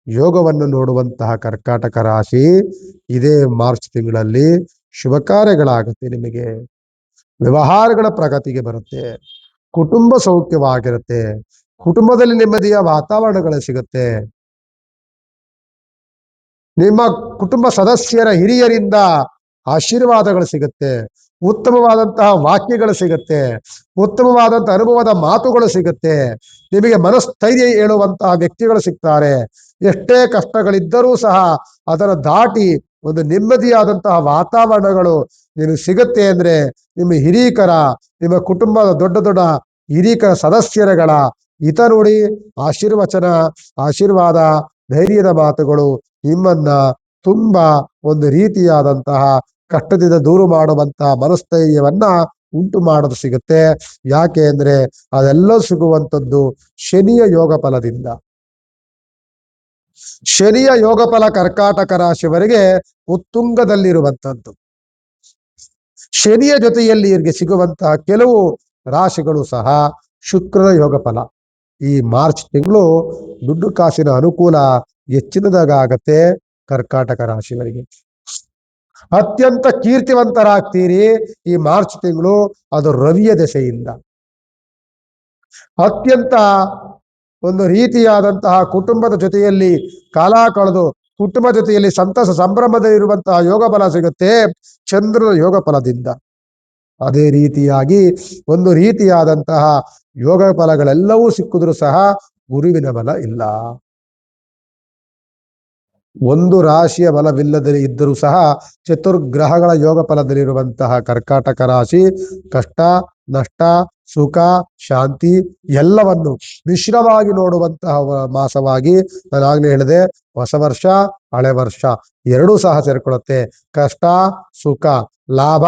ಯೋಗವನ್ನು ನೋಡುವಂತಹ ಕರ್ಕಾಟಕ ರಾಶಿ ಇದೇ ಮಾರ್ಚ್ ತಿಂಗಳಲ್ಲಿ ಶುಭ ಕಾರ್ಯಗಳಾಗುತ್ತೆ. ನಿಮಗೆ ವ್ಯವಹಾರಗಳ ಪ್ರಗತಿಗೆ ಬರುತ್ತೆ, ಕುಟುಂಬ ಸೌಖ್ಯವಾಗಿರುತ್ತೆ, ಕುಟುಂಬದಲ್ಲಿ ನೆಮ್ಮದಿಯ ವಾತಾವರಣಗಳು ಸಿಗುತ್ತೆ, ನಿಮ್ಮ ಕುಟುಂಬ ಸದಸ್ಯರ ಹಿರಿಯರಿಂದ ಆಶೀರ್ವಾದಗಳು ಸಿಗುತ್ತೆ, ಉತ್ತಮವಾದಂತಹ ವಾಕ್ಯಗಳು ಸಿಗುತ್ತೆ, ಉತ್ತಮವಾದಂತಹ ಅನುಭವದ ಮಾತುಗಳು ಸಿಗುತ್ತೆ, ನಿಮಗೆ ಮನಸ್ಥೈರ್ಯ ಹೇಳುವಂತಹ ವ್ಯಕ್ತಿಗಳು ಸಿಗ್ತಾರೆ. ಎಷ್ಟೇ ಕಷ್ಟಗಳಿದ್ದರೂ ಸಹ ಅದರ ದಾಟಿ ಒಂದು ನೆಮ್ಮದಿಯಾದಂತಹ ವಾತಾವರಣಗಳು ನಿಮಗೆ ಸಿಗುತ್ತೆ. ಅಂದ್ರೆ ನಿಮ್ಮ ಹಿರೀಕರ, ನಿಮ್ಮ ಕುಟುಂಬದ ದೊಡ್ಡ ದೊಡ್ಡ ಹಿರೀಕರ ಸದಸ್ಯರುಗಳ ಹಿತ ನೋಡಿ ಆಶೀರ್ವಚನ, ಆಶೀರ್ವಾದ, ಧೈರ್ಯದ ಮಾತುಗಳು ನಿಮ್ಮನ್ನ ತುಂಬಾ ಒಂದು ರೀತಿಯಾದಂತಹ ಕಷ್ಟದಿಂದ ದೂರ ಮಾಡುವಂತಹ ಮನಸ್ಥೈರ್ಯವನ್ನ ಉಂಟು ಮಾಡೋದು ಸಿಗುತ್ತೆ. ಯಾಕೆ ಅಂದ್ರೆ ಅದೆಲ್ಲ ಸಿಗುವಂಥದ್ದು ಶನಿಯ ಯೋಗ ಫಲದಿಂದ. ಶನಿಯ ಯೋಗ ಫಲ ಕರ್ಕಾಟಕ ರಾಶಿಯವರಿಗೆ ಉತ್ತುಂಗದಲ್ಲಿರುವಂಥದ್ದು. ಶನಿಯ ಜೊತೆಯಲ್ಲಿ ಇವರಿಗೆ ಸಿಗುವಂತಹ ಕೆಲವು ರಾಶಿಗಳು ಸಹ ಶುಕ್ರನ ಯೋಗ ಫಲ. ಈ ಮಾರ್ಚ್ ತಿಂಗಳು ದುಡ್ಡು ಕಾಸಿನ ಅನುಕೂಲ ಹೆಚ್ಚಿನದಾಗತ್ತೆ ಕರ್ಕಾಟಕ ರಾಶಿಯವರಿಗೆ. ಅತ್ಯಂತ ಕೀರ್ತಿವಂತರಾಗ್ತೀರಿ ಈ ಮಾರ್ಚ್ ತಿಂಗಳು, ಅದು ರವಿಯ ದೆಸೆಯಿಂದ. ಅತ್ಯಂತ ಒಂದು ರೀತಿಯಾದಂತಹ ಕುಟುಂಬದ ಜೊತೆಯಲ್ಲಿ ಕಾಲ ಕಳೆದು ಕುಟುಂಬ ಜೊತೆಯಲ್ಲಿ ಸಂತಸ ಸಂಭ್ರಮದಲ್ಲಿರುವಂತಹ ಯೋಗ ಫಲ ಸಿಗುತ್ತೆ ಚಂದ್ರನ ಯೋಗ ಫಲದಿಂದ. ಅದೇ ರೀತಿಯಾಗಿ ಒಂದು ರೀತಿಯಾದಂತಹ ಯೋಗ ಫಲಗಳೆಲ್ಲವೂ ಸಿಕ್ಕಿದ್ರೂ ಸಹ ಗುರುವಿನ ಬಲ ಇಲ್ಲ. ಒಂದು ರಾಶಿಯ ಬಲವಿಲ್ಲದೆ ಇದ್ದರೂ ಸಹ ಚತುರ್ಗ್ರಹಗಳ ಯೋಗ ಫಲದಲ್ಲಿರುವಂತಹ ಕರ್ಕಾಟಕ ರಾಶಿ ಕಷ್ಟ, ನಷ್ಟ, ಸುಖ, ಶಾಂತಿ ಎಲ್ಲವನ್ನು ಮಿಶ್ರವಾಗಿ ನೋಡುವಂತಹ ಮಾಸವಾಗಿ ನಾನು ಆಗ್ಲೇ ಹೇಳಿದೆ. ಹೊಸ ವರ್ಷ, ಹಳೆ ವರ್ಷ ಎರಡೂ ಸಹ ಸೇರ್ಕೊಳ್ಳುತ್ತೆ. ಕಷ್ಟ, ಸುಖ, ಲಾಭ,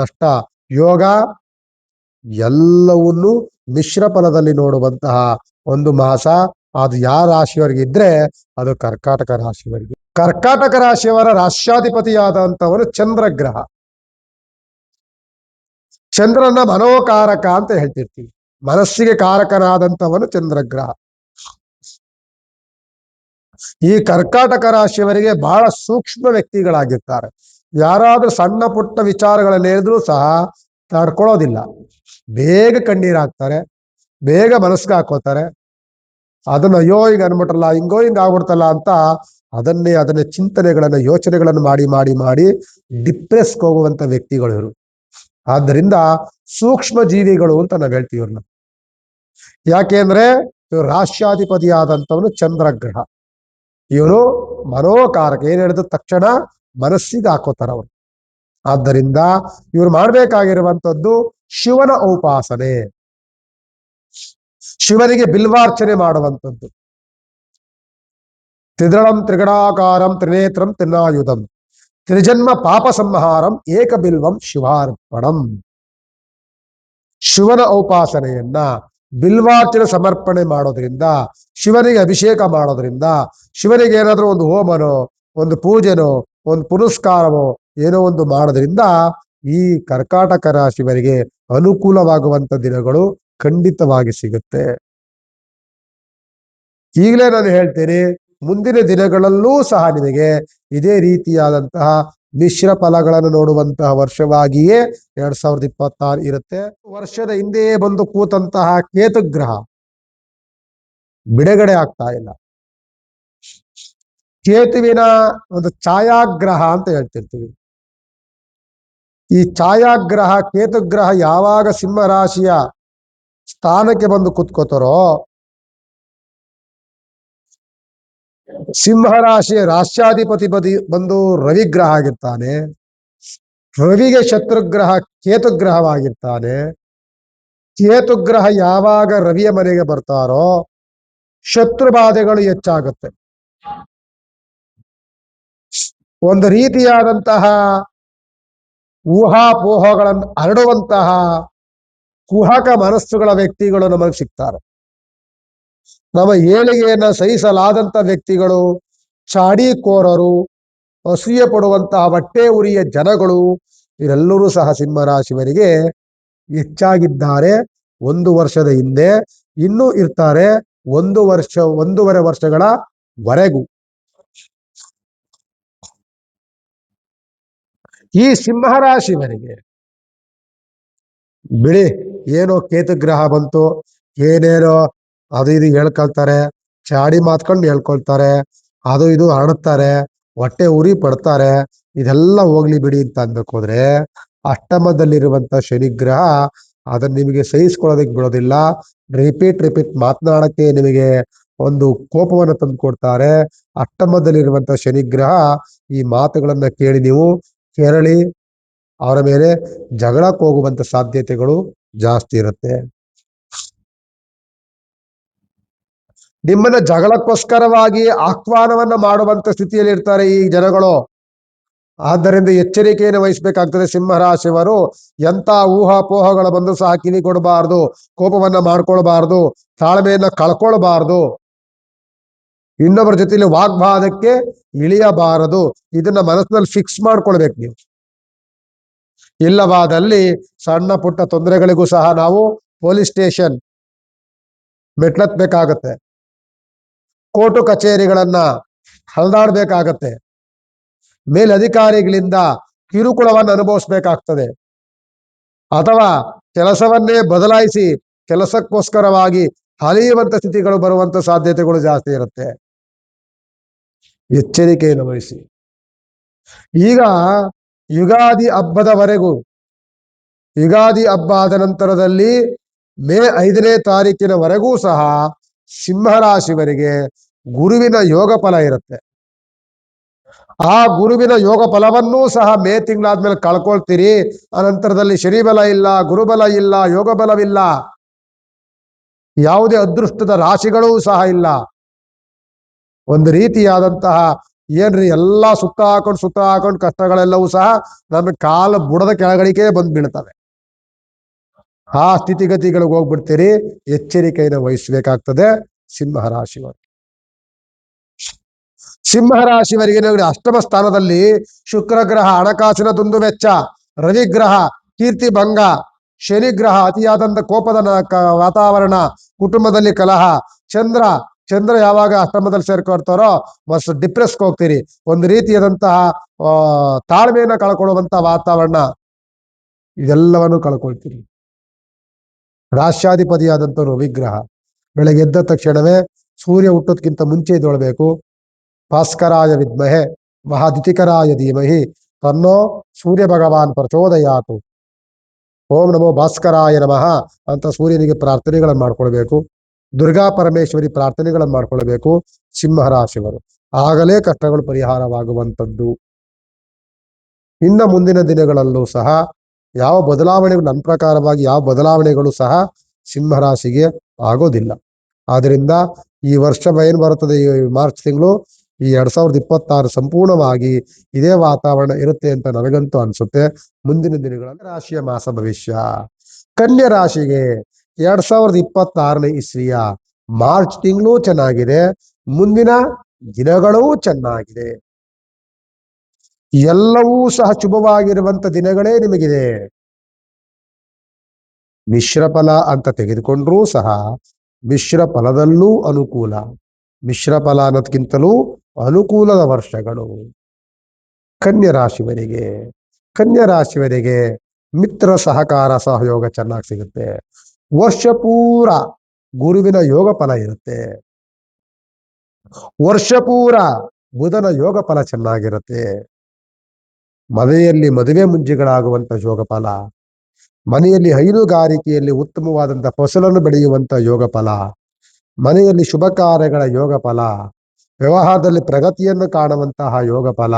ನಷ್ಟ, ಯೋಗ ಎಲ್ಲವನ್ನು ಮಿಶ್ರ ಫಲದಲ್ಲಿ ನೋಡುವಂತಹ ಒಂದು ಮಾಸ. ಅದು ಯಾವ ರಾಶಿಯವರಿಗೆ ಇದ್ರೆ ಅದು ಕರ್ಕಾಟಕ ರಾಶಿಯವರಿಗೆ. ಕರ್ಕಾಟಕ ರಾಶಿಯವರ ರಾಷ್ಟ್ರಾಧಿಪತಿಯಾದಂಥವನು ಚಂದ್ರಗ್ರಹ. ಚಂದ್ರನ ಮನೋಕಾರಕ ಅಂತ ಹೇಳ್ತಿರ್ತೀವಿ. ಮನಸ್ಸಿಗೆ ಕಾರಕನಾದಂಥವನು ಚಂದ್ರಗ್ರಹ. ಈ ಕರ್ಕಾಟಕ ರಾಶಿಯವರಿಗೆ ಬಹಳ ಸೂಕ್ಷ್ಮ ವ್ಯಕ್ತಿಗಳಾಗಿರ್ತಾರೆ. ಯಾರಾದ್ರೂ ಸಣ್ಣ ಪುಟ್ಟ ವಿಚಾರಗಳನ್ನು ಹೇಳಿದ್ರೂ ಸಹ ತಡ್ಕೊಳ್ಳೋದಿಲ್ಲ, ಬೇಗ ಕಣ್ಣೀರಾಗ್ತಾರೆ, ಬೇಗ ಮನಸ್ಸಿಗೆ ಹಾಕೋತಾರೆ. ಅದನ್ನ ಅಯ್ಯೋ ಹಿಂಗ ಅನ್ಬಿಟ್ರಲ್ಲ, ಹಿಂಗ ಆಗ್ಬಿಡ್ತಲ್ಲ ಅಂತ ಅದನ್ನೇ ಚಿಂತನೆಗಳನ್ನ ಯೋಚನೆಗಳನ್ನು ಮಾಡಿ ಮಾಡಿ ಮಾಡಿ ಡಿಪ್ರೆಸ್ಗೆ ಹೋಗುವಂತ ವ್ಯಕ್ತಿಗಳು ಇವರು. ಆದ್ದರಿಂದ ಸೂಕ್ಷ್ಮ ಜೀವಿಗಳು ಅಂತ ನಾವ್ ಹೇಳ್ತೀವಿ ಇವ್ರನ್ನ. ಯಾಕೆಂದ್ರೆ ಇವ್ರು ರಾಷ್ಟ್ರಾಧಿಪತಿಯಾದಂಥವನು ಚಂದ್ರಗ್ರಹ. ಇವನು ಮನೋಕಾರಕ, ಏನ್ ಹೇಳಿದ ತಕ್ಷಣ ಮನಸ್ಸಿಗೆ ಹಾಕೋತಾರ ಅವರು. ಆದ್ದರಿಂದ ಇವ್ರು ಮಾಡ್ಬೇಕಾಗಿರುವಂತದ್ದು ಶಿವನ ಉಪಾಸನೆ, ಶಿವನಿಗೆ ಬಿಲ್ವಾರ್ಚನೆ ಮಾಡುವಂಥದ್ದು. ತ್ರಿದಳಂ ತ್ರಿಗಣಾಕಾರಂ ತ್ರಿನೇತ್ರಂ ತ್ರಿನಾಯುಧಂ ತ್ರಿಜನ್ಮ ಪಾಪ ಸಂಹಾರಂ ಏಕ ಬಿಲ್ವಂ ಶಿವಾರ್ಪಣಂ. ಶಿವನ ಉಪಾಸನೆಯನ್ನ ಬಿಲ್ವಾರ್ಚನೆ ಸಮರ್ಪಣೆ ಮಾಡೋದ್ರಿಂದ, ಶಿವನಿಗೆ ಅಭಿಷೇಕ ಮಾಡೋದ್ರಿಂದ, ಶಿವನಿಗೆ ಏನಾದ್ರೂ ಒಂದು ಹೋಮನೋ ಒಂದು ಪೂಜೆನೋ ಒಂದು ಪುನಸ್ಕಾರವೋ ಏನೋ ಒಂದು ಮಾಡೋದ್ರಿಂದ ಈ ಕರ್ಕಾಟಕ ರಾಶಿಯವರಿಗೆ ಅನುಕೂಲವಾಗುವಂತ ದಿನಗಳು ಖಂಡಿತವಾಗಿ ಸಿಗುತ್ತೆ. ಈಗಲೇ ನಾನು ಹೇಳ್ತೇನೆ, ಮುಂದಿನ ದಿನಗಳಲ್ಲೂ ಸಹ ನಿಮಗೆ ಇದೇ ರೀತಿಯಾದಂತಹ ಮಿಶ್ರ ಫಲಗಳನ್ನು ನೋಡುವಂತಹ ವರ್ಷವಾಗಿಯೇ 2026 ಇರುತ್ತೆ. ವರ್ಷದ ಹಿಂದೆಯೇ ಬಂದು ಕೂತಂತಹ ಕೇತುಗ್ರಹ ಬಿಡುಗಡೆ ಆಗ್ತಾ ಇಲ್ಲ. ಕೇತುವಿನ ಒಂದು ಛಾಯಾಗ್ರಹ ಅಂತ ಹೇಳ್ತಿರ್ತೀವಿ. ಈ ಛಾಯಾಗ್ರಹ ಕೇತುಗ್ರಹ ಯಾವಾಗ ಸಿಂಹ ರಾಶಿಯ ಸ್ಥಾನಕ್ಕೆ ಬಂದು ಕೂತ್ಕೋತಾರೋ, ಸಿಂಹ ರಾಶಿಯ ರಾಷ್ಟ್ರಾಧಿಪತಿ ಬಂದು ರವಿಗ್ರಹ ಆಗಿರ್ತಾನೆ. ರವಿಗೆ ಶತ್ರುಗ್ರಹ ಕೇತುಗ್ರಹವಾಗಿರ್ತಾನೆ. ಕೇತುಗ್ರಹ ಯಾವಾಗ ರವಿಯ ಮನೆಗೆ ಬರ್ತಾರೋ ಶತ್ರು ಬಾಧೆಗಳು ಹೆಚ್ಚಾಗುತ್ತೆ. ಒಂದು ರೀತಿಯಾದಂತಹ ಊಹಾಪೋಹಗಳನ್ನು ಹರಡುವಂತಹ ಕುಹಕ ಮನಸ್ಸುಗಳ ವ್ಯಕ್ತಿಗಳು ನಮಗೆ ಸಿಗ್ತಾರೆ. ನಮ್ಮ ಏಳಿಗೆಯನ್ನ ಸಹಿಸಲಾದಂತ ವ್ಯಕ್ತಿಗಳು, ಚಾಡಿಕೋರರು, ಅಸೂಯೆ ಪಡುವಂತಹ ಹೊಟ್ಟೆ ಉರಿಯ ಜನಗಳು, ಇವರೆಲ್ಲರೂ ಸಹ ಸಿಂಹರಾಶಿಯವರಿಗೆ ಹೆಚ್ಚಾಗಿದ್ದಾರೆ. 1 ವರ್ಷದ ಹಿಂದೆ ಇನ್ನೂ ಇರ್ತಾರೆ, 1-1.5 ವರ್ಷಗಳ ವರೆಗೂ. ಈ ಸಿಂಹರಾಶಿಯವರಿಗೆ ಬಿಡಿ, ಏನೋ ಕೇತುಗ್ರಹ ಬಂತು, ಏನೇನೋ ಅದು ಇದು ಹೇಳ್ಕೊಳ್ತಾರೆ, ಚಾಡಿ ಮಾತ್ಕೊಂಡು ಹೇಳ್ಕೊಳ್ತಾರೆ, ಅದು ಇದು ಹರಡುತ್ತಾರೆ, ಹೊಟ್ಟೆ ಉರಿ ಪಡ್ತಾರೆ. ಇದೆಲ್ಲ ಹೋಗ್ಲಿ ಬಿಡಿ ಅಂತ ಅನ್ಬೇಕು ಹೋದ್ರೆ ಅಷ್ಟಮದಲ್ಲಿರುವಂತ ಶನಿಗ್ರಹ ಅದನ್ನ ನಿಮಗೆ ಸಹಿಸ್ಕೊಳ್ಳೋದಕ್ಕೆ ಬಿಡೋದಿಲ್ಲ. ರಿಪೀಟ್ ಮಾತನಾಡಕ್ಕೆ ನಿಮಗೆ ಒಂದು ಕೋಪವನ್ನು ತಂದು ಕೊಡ್ತಾರೆ. ಅಷ್ಟಮದಲ್ಲಿರುವಂತ ಶನಿಗ್ರಹ ಈ ಮಾತುಗಳನ್ನ ಕೇಳಿ ನೀವು ಕೆರಳಿ ಅವರ ಮೇಲೆ ಜಗಳಕ್ಕೆ ಹೋಗುವಂತ ಸಾಧ್ಯತೆಗಳು ಜಾಸ್ತಿ ಇರುತ್ತೆ. ನಿಮ್ಮನ್ನ ಜಗಳಕ್ಕೋಸ್ಕರವಾಗಿ ಆಹ್ವಾನವನ್ನ ಮಾಡುವಂತ ಸ್ಥಿತಿಯಲ್ಲಿ ಇರ್ತಾರೆ ಈ ಜನಗಳು. ಆದ್ದರಿಂದ ಎಚ್ಚರಿಕೆಯನ್ನು ವಹಿಸಬೇಕಾಗ್ತದೆ. ಸಿಂಹರಾಶಿಯವರು ಎಂತ ಊಹಾಪೋಹಗಳ ಬಂದು ಸಹ ಕಿವಿ ಕೊಡಬಾರ್ದು, ಕೋಪವನ್ನ ಮಾಡ್ಕೊಳ್ಬಾರ್ದು, ತಾಳ್ಮೆಯನ್ನ ಕಳ್ಕೊಳ್ಬಾರ್ದು, ಇನ್ನೊಬ್ಬರ ಜೊತೆಲಿ ವಾಗ್ವಾದಕ್ಕೆ ಇಳಿಯಬಾರದು. ಇದನ್ನ ಮನಸ್ಸಿನಲ್ಲಿ ಫಿಕ್ಸ್ ಮಾಡ್ಕೊಳ್ಬೇಕು ನೀವು. ಇಲ್ಲವಾದಲ್ಲಿ ಸಣ್ಣ ಪುಟ್ಟ ತೊಂದರೆಗಳಿಗೂ ಸಹ ನಾವು ಪೊಲೀಸ್ ಸ್ಟೇಷನ್ ಮೆಟ್ಲತ್ಬೇಕಾಗತ್ತೆ, ಕೋರ್ಟು ಕಚೇರಿಗಳನ್ನ ಹಲ್ದಾಡ್ಬೇಕಾಗತ್ತೆ, ಮೇಲಧಿಕಾರಿಗಳಿಂದ ಕಿರುಕುಳವನ್ನು ಅನುಭವಿಸ್ಬೇಕಾಗ್ತದೆ, ಅಥವಾ ಕೆಲಸವನ್ನೇ ಬದಲಾಯಿಸಿ ಕೆಲಸಕ್ಕೋಸ್ಕರವಾಗಿ ಅಲೆಯುವಂತ ಸ್ಥಿತಿಗಳು ಬರುವಂತ ಸಾಧ್ಯತೆಗಳು ಜಾಸ್ತಿ ಇರುತ್ತೆ. ಎಚ್ಚರಿಕೆಯನ್ನು ವಹಿಸಿ. ಈಗ ಯುಗಾದಿ ಹಬ್ಬದವರೆಗೂ, ಯುಗಾದಿ ಹಬ್ಬ ಆದ ನಂತರದಲ್ಲಿ ಮೇ 5ನೇ ತಾರೀಕಿನವರೆಗೂ ಸಹ ಸಿಂಹರಾಶಿಯವರಿಗೆ ಗುರುವಿನ ಯೋಗ ಫಲ ಇರುತ್ತೆ. ಆ ಗುರುವಿನ ಯೋಗ ಫಲವನ್ನೂ ಸಹ ಮೇ ತಿಂಗಳಾದ್ಮೇಲೆ ಕಳ್ಕೊಳ್ತೀರಿ. ಅನಂತರದಲ್ಲಿ ಶನಿ ಬಲ ಇಲ್ಲ, ಗುರುಬಲ ಇಲ್ಲ, ಯೋಗ ಬಲವಿಲ್ಲ, ಯಾವುದೇ ಅದೃಷ್ಟದ ರಾಶಿಗಳೂ ಸಹ ಇಲ್ಲ. ಒಂದು ರೀತಿಯಾದಂತಹ ಏನ್ರಿ ಎಲ್ಲಾ ಸುತ್ತ ಹಾಕೊಂಡು ಕಷ್ಟಗಳೆಲ್ಲವೂ ಸಹ ನನ್ನ ಕಾಲ ಬುಡದ ಕೆಳಗಡಿಕೆ ಬಂದು ಬೀಳ್ತವೆ. ಆ ಸ್ಥಿತಿಗತಿಗಳಿಗೆ ಹೋಗ್ಬಿಡ್ತೀರಿ. ಎಚ್ಚರಿಕೆಯನ್ನು ವಹಿಸಬೇಕಾಗ್ತದೆ ಸಿಂಹರಾಶಿಯವರು. ಸಿಂಹರಾಶಿಯವರಿಗೆ ನೋಡಿ, ಅಷ್ಟಮ ಸ್ಥಾನದಲ್ಲಿ ಶುಕ್ರ ಗ್ರಹ ಹಣಕಾಸಿನ ದುಂದು ವೆಚ್ಚ, ರವಿಗ್ರಹ ಕೀರ್ತಿ ಭಂಗ, ಶನಿಗ್ರಹ ಅತಿಯಾದಂತ ಕೋಪದ ವಾತಾವರಣ, ಕುಟುಂಬದಲ್ಲಿ ಕಲಹ, ಚಂದ್ರ ಯಾವಾಗ ಅಷ್ಟಮದಲ್ಲಿ ಸೇರ್ಕೊಳ್ತಾರೋ ಮಸ್ತ್ ಡಿಪ್ರೆಸ್ಗೆ ಹೋಗ್ತೀರಿ. ಒಂದು ರೀತಿಯಾದಂತಹ ತಾಳ್ಮೆಯನ್ನ ಕಳ್ಕೊಳ್ಳುವಂತಹ ವಾತಾವರಣ, ಇದೆಲ್ಲವನ್ನು ಕಳ್ಕೊಳ್ತೀರಿ. ರಾಶ್ಯಾಧಿಪತಿಯಾದಂಥವ್ರು ವಿಗ್ರಹ. ಬೆಳಗ್ಗೆ ಎದ್ದ ತಕ್ಷಣವೇ ಸೂರ್ಯ ಹುಟ್ಟೋದ್ಕಿಂತ ಮುಂಚೆ ಎದ್ದೇಳಬೇಕು. ಭಾಸ್ಕರಾಯ ವಿದ್ಮಹೆ ಮಹಾದಿತಿಕರಾಯ ಧೀಮಹಿ ತನ್ನೋ ಸೂರ್ಯ ಭಗವಾನ್ ಪ್ರಚೋದಯಾತು. ಓಂ ನಮೋ ಭಾಸ್ಕರಾಯ ನಮಃ ಅಂತ ಸೂರ್ಯನಿಗೆ ಪ್ರಾರ್ಥನೆಗಳನ್ನು ಮಾಡ್ಕೊಳ್ಬೇಕು. ದುರ್ಗಾ ಪರಮೇಶ್ವರಿ ಪ್ರಾರ್ಥನೆಗಳನ್ನು ಮಾಡ್ಕೊಳ್ಬೇಕು ಸಿಂಹರಾಶಿಯವರು. ಆಗಲೇ ಕಷ್ಟಗಳು ಪರಿಹಾರವಾಗುವಂಥದ್ದು. ಇನ್ನು ಮುಂದಿನ ದಿನಗಳಲ್ಲೂ ಸಹ ಯಾವ ಬದಲಾವಣೆಗಳು, ನನ್ನ ಪ್ರಕಾರವಾಗಿ ಯಾವ ಬದಲಾವಣೆಗಳು ಸಹ ಸಿಂಹರಾಶಿಗೆ ಆಗೋದಿಲ್ಲ. ಆದ್ರಿಂದ ಈ ವರ್ಷ ಏನು ಬರುತ್ತದೆ, ಈ ಮಾರ್ಚ್ ತಿಂಗಳು, ಈ 2026 ಸಂಪೂರ್ಣವಾಗಿ ಇದೇ ವಾತಾವರಣ ಇರುತ್ತೆ ಅಂತ ನನಗಂತೂ ಅನ್ಸುತ್ತೆ. ಮುಂದಿನ ದಿನಗಳಲ್ಲಿ ರಾಶಿಯ ಮಾಸ ಭವಿಷ್ಯ. ಕನ್ಯಾ ರಾಶಿಗೆ 2026ನೇ ಇಸ್ವಿಯ ಮಾರ್ಚ್ ತಿಂಗಳು ಚೆನ್ನಾಗಿದೆ, ಮುಂದಿನ ದಿನಗಳೂ ಚೆನ್ನಾಗಿದೆ. ಎಲ್ಲವೂ ಸಹ ಶುಭವಾಗಿರುವಂತ ದಿನಗಳೇ ನಿಮಗಿದೆ. ಮಿಶ್ರ ಫಲ ಅಂತ ತೆಗೆದುಕೊಂಡ್ರೂ ಸಹ ಮಿಶ್ರ ಫಲದಲ್ಲೂ ಅನುಕೂಲ, ಮಿಶ್ರ ಫಲ ಅನ್ನೋದಕ್ಕಿಂತಲೂ ಅನುಕೂಲದ ವರ್ಷಗಳು ಕನ್ಯಾ ರಾಶಿಯವರಿಗೆ. ಕನ್ಯಾ ರಾಶಿಯವರಿಗೆ ಮಿತ್ರ ಸಹಕಾರ ಸಹಯೋಗ ಚೆನ್ನಾಗಿ ಸಿಗುತ್ತೆ. ವರ್ಷ ಪೂರ ಗುರುವಿನ ಯೋಗ ಫಲ ಇರುತ್ತೆ. ವರ್ಷ ಪೂರ ಬುಧನ ಯೋಗ ಫಲ ಚೆನ್ನಾಗಿರುತ್ತೆ. ಮನೆಯಲ್ಲಿ ಮದುವೆ ಮುಂಜಿಗಳಾಗುವಂತ ಯೋಗ ಫಲ, ಮನೆಯಲ್ಲಿ ಹೈನುಗಾರಿಕೆಯಲ್ಲಿ ಉತ್ತಮವಾದಂತಹ ಫಸಲನ್ನು ಬೆಳೆಯುವಂತ ಯೋಗ ಫಲ, ಮನೆಯಲ್ಲಿ ಶುಭ ಕಾರ್ಯಗಳ ಯೋಗ ಫಲ, ವ್ಯವಹಾರದಲ್ಲಿ ಪ್ರಗತಿಯನ್ನು ಕಾಣುವಂತಹ ಯೋಗ ಫಲ,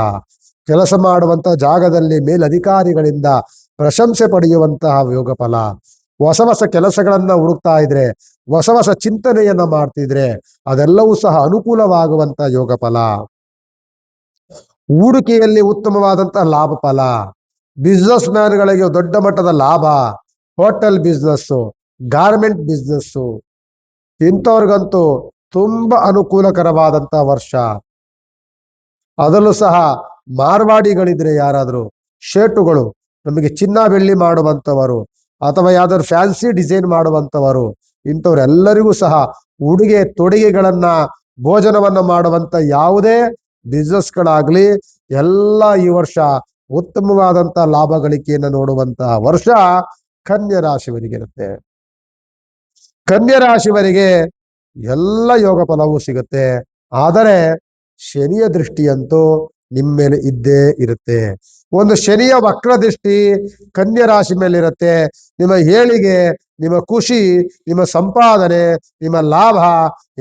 ಕೆಲಸ ಮಾಡುವಂತಹ ಜಾಗದಲ್ಲಿ ಮೇಲಧಿಕಾರಿಗಳಿಂದ ಪ್ರಶಂಸೆ ಪಡೆಯುವಂತಹ ಯೋಗ ಫಲ, ಹೊಸ ಹೊಸ ಕೆಲಸಗಳನ್ನ ಹುಡುಕ್ತಾ ಇದ್ರೆ, ಹೊಸ ಹೊಸ ಚಿಂತನೆಯನ್ನ ಮಾಡ್ತಿದ್ರೆ ಅದೆಲ್ಲವೂ ಸಹ ಅನುಕೂಲವಾಗುವಂತ ಯೋಗ ಫಲ. ಹೂಡಿಕೆಯಲ್ಲಿ ಉತ್ತಮವಾದಂತಹ ಲಾಭ ಫಲ, ಬಿಸ್ನೆಸ್ ಮ್ಯಾನ್ಗಳಿಗೆ ದೊಡ್ಡ ಮಟ್ಟದ ಲಾಭ, ಹೋಟೆಲ್ ಬಿಸ್ನೆಸ್ಸು, ಗಾರ್ಮೆಂಟ್ ಬಿಸ್ನೆಸ್ಸು, ಇಂಥವ್ರಿಗಂತೂ ತುಂಬಾ ಅನುಕೂಲಕರವಾದಂತಹ ವರ್ಷ. ಅದರಲ್ಲೂ ಸಹ ಮಾರ್ವಾಡಿಗಳಿದ್ರೆ, ಯಾರಾದರೂ ಶೇಟುಗಳು, ನಮಗೆ ಚಿನ್ನ ಬೆಳ್ಳಿ ಮಾಡುವಂಥವರು ಅಥವಾ ಯಾವ್ದಾದ್ರು ಫ್ಯಾನ್ಸಿ ಡಿಸೈನ್ ಮಾಡುವಂಥವರು, ಇಂಥವ್ರೆಲ್ಲರಿಗೂ ಸಹ ಉಡುಗೆ ತೊಡುಗೆಗಳನ್ನ, ಭೋಜನವನ್ನ ಮಾಡುವಂತ ಯಾವುದೇ ಬಿಸ್ನೆಸ್ಗಳಾಗ್ಲಿ ಎಲ್ಲ ಈ ವರ್ಷ ಉತ್ತಮವಾದಂತಹ ಲಾಭ ಗಳಿಕೆಯನ್ನು ನೋಡುವಂತಹ ವರ್ಷ ಕನ್ಯಾ ರಾಶಿಯವರಿಗಿರುತ್ತೆ. ಕನ್ಯಾ ರಾಶಿಯವರಿಗೆ ಎಲ್ಲ ಯೋಗ ಫಲವೂ ಸಿಗುತ್ತೆ. ಆದರೆ ಶನಿಯ ದೃಷ್ಟಿಯಂತೂ ನಿಮ್ಮ ಮೇಲೆ ಇದ್ದೇ ಇರುತ್ತೆ. ಒಂದು ಶನಿಯ ವಕ್ರ ದೃಷ್ಟಿ ಕನ್ಯಾ ರಾಶಿ ಮೇಲೆ ಇರುತ್ತೆ. ನಿಮ್ಮ ಏಳಿಗೆ, ನಿಮ್ಮ ಖುಷಿ, ನಿಮ್ಮ ಸಂಪಾದನೆ, ನಿಮ್ಮ ಲಾಭ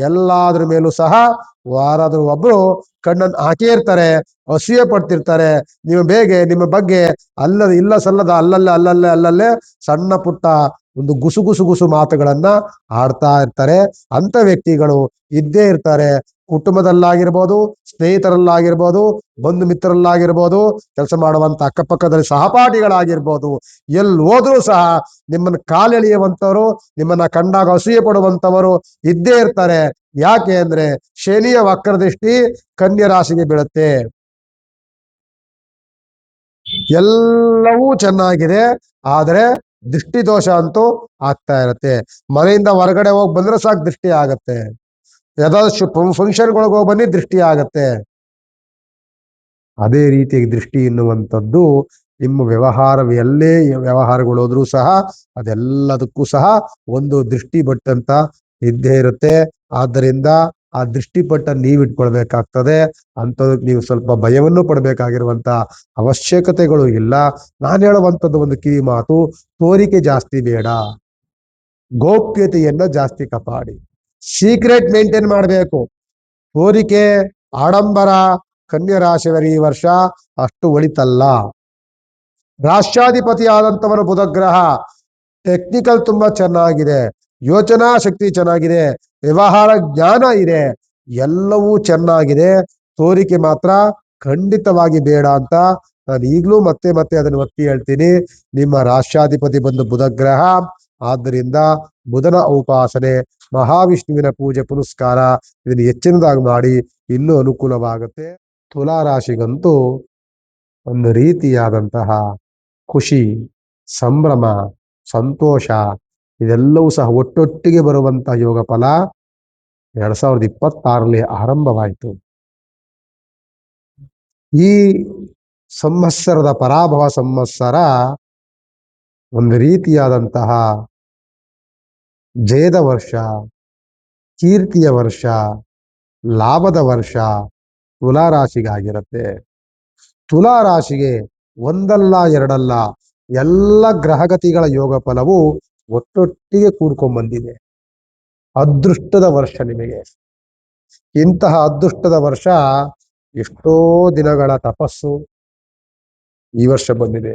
ಎಲ್ಲಾದ್ರ ಮೇಲೂ ಸಹ ಯಾರಾದ್ರೂ ಒಬ್ರು ಕಣ್ಣನ್ನು ಹಾಕೇ ಇರ್ತಾರೆ, ಅಸೂಯೆ ಪಡ್ತಿರ್ತಾರೆ. ನೀವು ಬೇಗ ನಿಮ್ಮ ಬಗ್ಗೆ ಇಲ್ಲ ಸಲ್ಲದ ಅಲ್ಲಲ್ಲೇ ಸಣ್ಣ ಪುಟ್ಟ ಒಂದು ಗುಸು ಮಾತುಗಳನ್ನ ಆಡ್ತಾ ಇರ್ತಾರೆ. ಅಂತ ವ್ಯಕ್ತಿಗಳು ಇದ್ದೇ ಇರ್ತಾರೆ. ಕುಟುಂಬದಲ್ಲಾಗಿರ್ಬೋದು, ಸ್ನೇಹಿತರಲ್ಲಾಗಿರ್ಬೋದು, ಬಂಧು ಮಿತ್ರರಲ್ಲಾಗಿರ್ಬೋದು, ಕೆಲಸ ಮಾಡುವಂತ ಅಕ್ಕಪಕ್ಕದಲ್ಲಿ ಸಹಪಾಠಿಗಳಾಗಿರ್ಬೋದು, ಎಲ್ಲಿ ಹೋದ್ರೂ ಸಹ ನಿಮ್ಮನ್ನ ಕಾಲೆಳೆಯುವಂತವರು, ನಿಮ್ಮನ್ನ ಕಂಡಾಗ ಅಸೂಯೆ ಪಡುವಂತವರು ಇದ್ದೇ ಇರ್ತಾರೆ. ಯಾಕೆ ಅಂದ್ರೆ ಶನಿಯ ವಕ್ರದೃಷ್ಟಿ ಕನ್ಯಾ ರಾಶಿಗೆ ಬೀಳುತ್ತೆ. ಎಲ್ಲವೂ ಚೆನ್ನಾಗಿದೆ, ಆದ್ರೆ ದೃಷ್ಟಿ ದೋಷ ಅಂತೂ ಆಗ್ತಾ ಇರುತ್ತೆ. ಮನೆಯಿಂದ ಹೊರಗಡೆ ಹೋಗಿ ಬಂದ್ರೆ ಸಾಕು ದೃಷ್ಟಿ ಆಗತ್ತೆ. ಯಾವ್ದಾದ್ರು ಫಂಕ್ಷನ್ಗಳಿಗೆ ಹೋಗಿ ಬನ್ನಿ ದೃಷ್ಟಿ ಆಗತ್ತೆ. ಅದೇ ರೀತಿ ದೃಷ್ಟಿ ಎನ್ನುವಂಥದ್ದು ನಿಮ್ಮ ಎಲ್ಲೇ ವ್ಯವಹಾರಗಳು ಹೋದ್ರೂ ಸಹ ಅದೆಲ್ಲದಕ್ಕೂ ಸಹ ಒಂದು ದೃಷ್ಟಿ ಬಟ್ಟಂತ ಇದ್ದೇ ಇರುತ್ತೆ. ಆದ್ದರಿಂದ ಆ ದೃಷ್ಟಿಪಟ್ಟ ನೀವು ಇಟ್ಕೊಳ್ಬೇಕಾಗ್ತದೆ. ಅಂಥದಕ್ಕೆ ನೀವು ಸ್ವಲ್ಪ ಭಯವನ್ನು ಪಡಬೇಕಾಗಿರುವಂತ ಅವಶ್ಯಕತೆಗಳು ಇಲ್ಲ. ನಾನು ಹೇಳುವಂಥದ್ದು ಒಂದು ಕಿವಿ ಮಾತು, ತೋರಿಕೆ ಜಾಸ್ತಿ ಬೇಡ, ಗೌಪ್ಯತೆಯನ್ನ ಜಾಸ್ತಿ ಕಾಪಾಡಿ, ಸೀಕ್ರೆಟ್ ಮೇಂಟೈನ್ ಮಾಡಬೇಕು. ತೋರಿಕೆ, ಆಡಂಬರ ಕನ್ಯಾ ರಾಶಿಯವರ ಈ ವರ್ಷ ಅಷ್ಟು ಒಳಿತಲ್ಲ. ರಾಷ್ಟ್ರಾಧಿಪತಿ ಆದಂತವರ ಬುಧ ಗ್ರಹ ಟೆಕ್ನಿಕಲ್ ತುಂಬಾ ಚೆನ್ನಾಗಿದೆ, ಯೋಚನಾ ಶಕ್ತಿ ಚೆನ್ನಾಗಿದೆ, ವ್ಯವಹಾರ ಜ್ಞಾನ ಇದೆ, ಎಲ್ಲವೂ ಚೆನ್ನಾಗಿದೆ. ತೋರಿಕೆ ಮಾತ್ರ ಖಂಡಿತವಾಗಿ ಬೇಡ ಅಂತ ನಾನು ಈಗಲೂ ಮತ್ತೆ ಅದನ್ನು ಒತ್ತಿ ಹೇಳ್ತೀನಿ. ನಿಮ್ಮ ರಾಷ್ಟ್ರಾಧಿಪತಿ ಬಂದು ಬುಧ ಗ್ರಹ, ಆದ್ದರಿಂದ ಬುಧನ ಉಪಾಸನೆ, ಮಹಾವಿಷ್ಣುವಿನ ಪೂಜೆ ಪುನಸ್ಕಾರ ಇದನ್ನು ಹೆಚ್ಚಿನದಾಗಿ ಮಾಡಿ ಇನ್ನೂ ಅನುಕೂಲವಾಗುತ್ತೆ. ತುಲಾ ರಾಶಿಗಂತೂ ಒಂದು ರೀತಿಯಾದಂತಹ ಖುಷಿ, ಸಂಭ್ರಮ, ಸಂತೋಷ ಇದೆಲ್ಲವೂ ಸಹ ಒಟ್ಟೊಟ್ಟಿಗೆ ಬರುವಂತಹ ಯೋಗ ಫಲ 2026ರಲ್ಲಿ ಆರಂಭವಾಯಿತು. ಈ ಸಂವತ್ಸರದ ಪರಾಭವ ಸಂವತ್ಸರ ಒಂದು ರೀತಿಯಾದಂತಹ ಜಯದ ವರ್ಷ, ಕೀರ್ತಿಯ ವರ್ಷ, ಲಾಭದ ವರ್ಷ ತುಲಾರಾಶಿಗಾಗಿರುತ್ತೆ. ತುಲಾರಾಶಿಗೆ ಒಂದಲ್ಲ ಎರಡಲ್ಲ ಎಲ್ಲ ಗ್ರಹಗತಿಗಳ ಯೋಗ ಫಲವು ಒಟ್ಟೊಟ್ಟಿಗೆ ಕೂಡ್ಕೊಂಡ್ ಬಂದಿದೆ. ಅದೃಷ್ಟದ ವರ್ಷ ನಿಮಗೆ. ಇಂತಹ ಅದೃಷ್ಟದ ವರ್ಷ ಎಷ್ಟೋ ದಿನಗಳ ತಪಸ್ಸು ಈ ವರ್ಷ ಬಂದಿದೆ.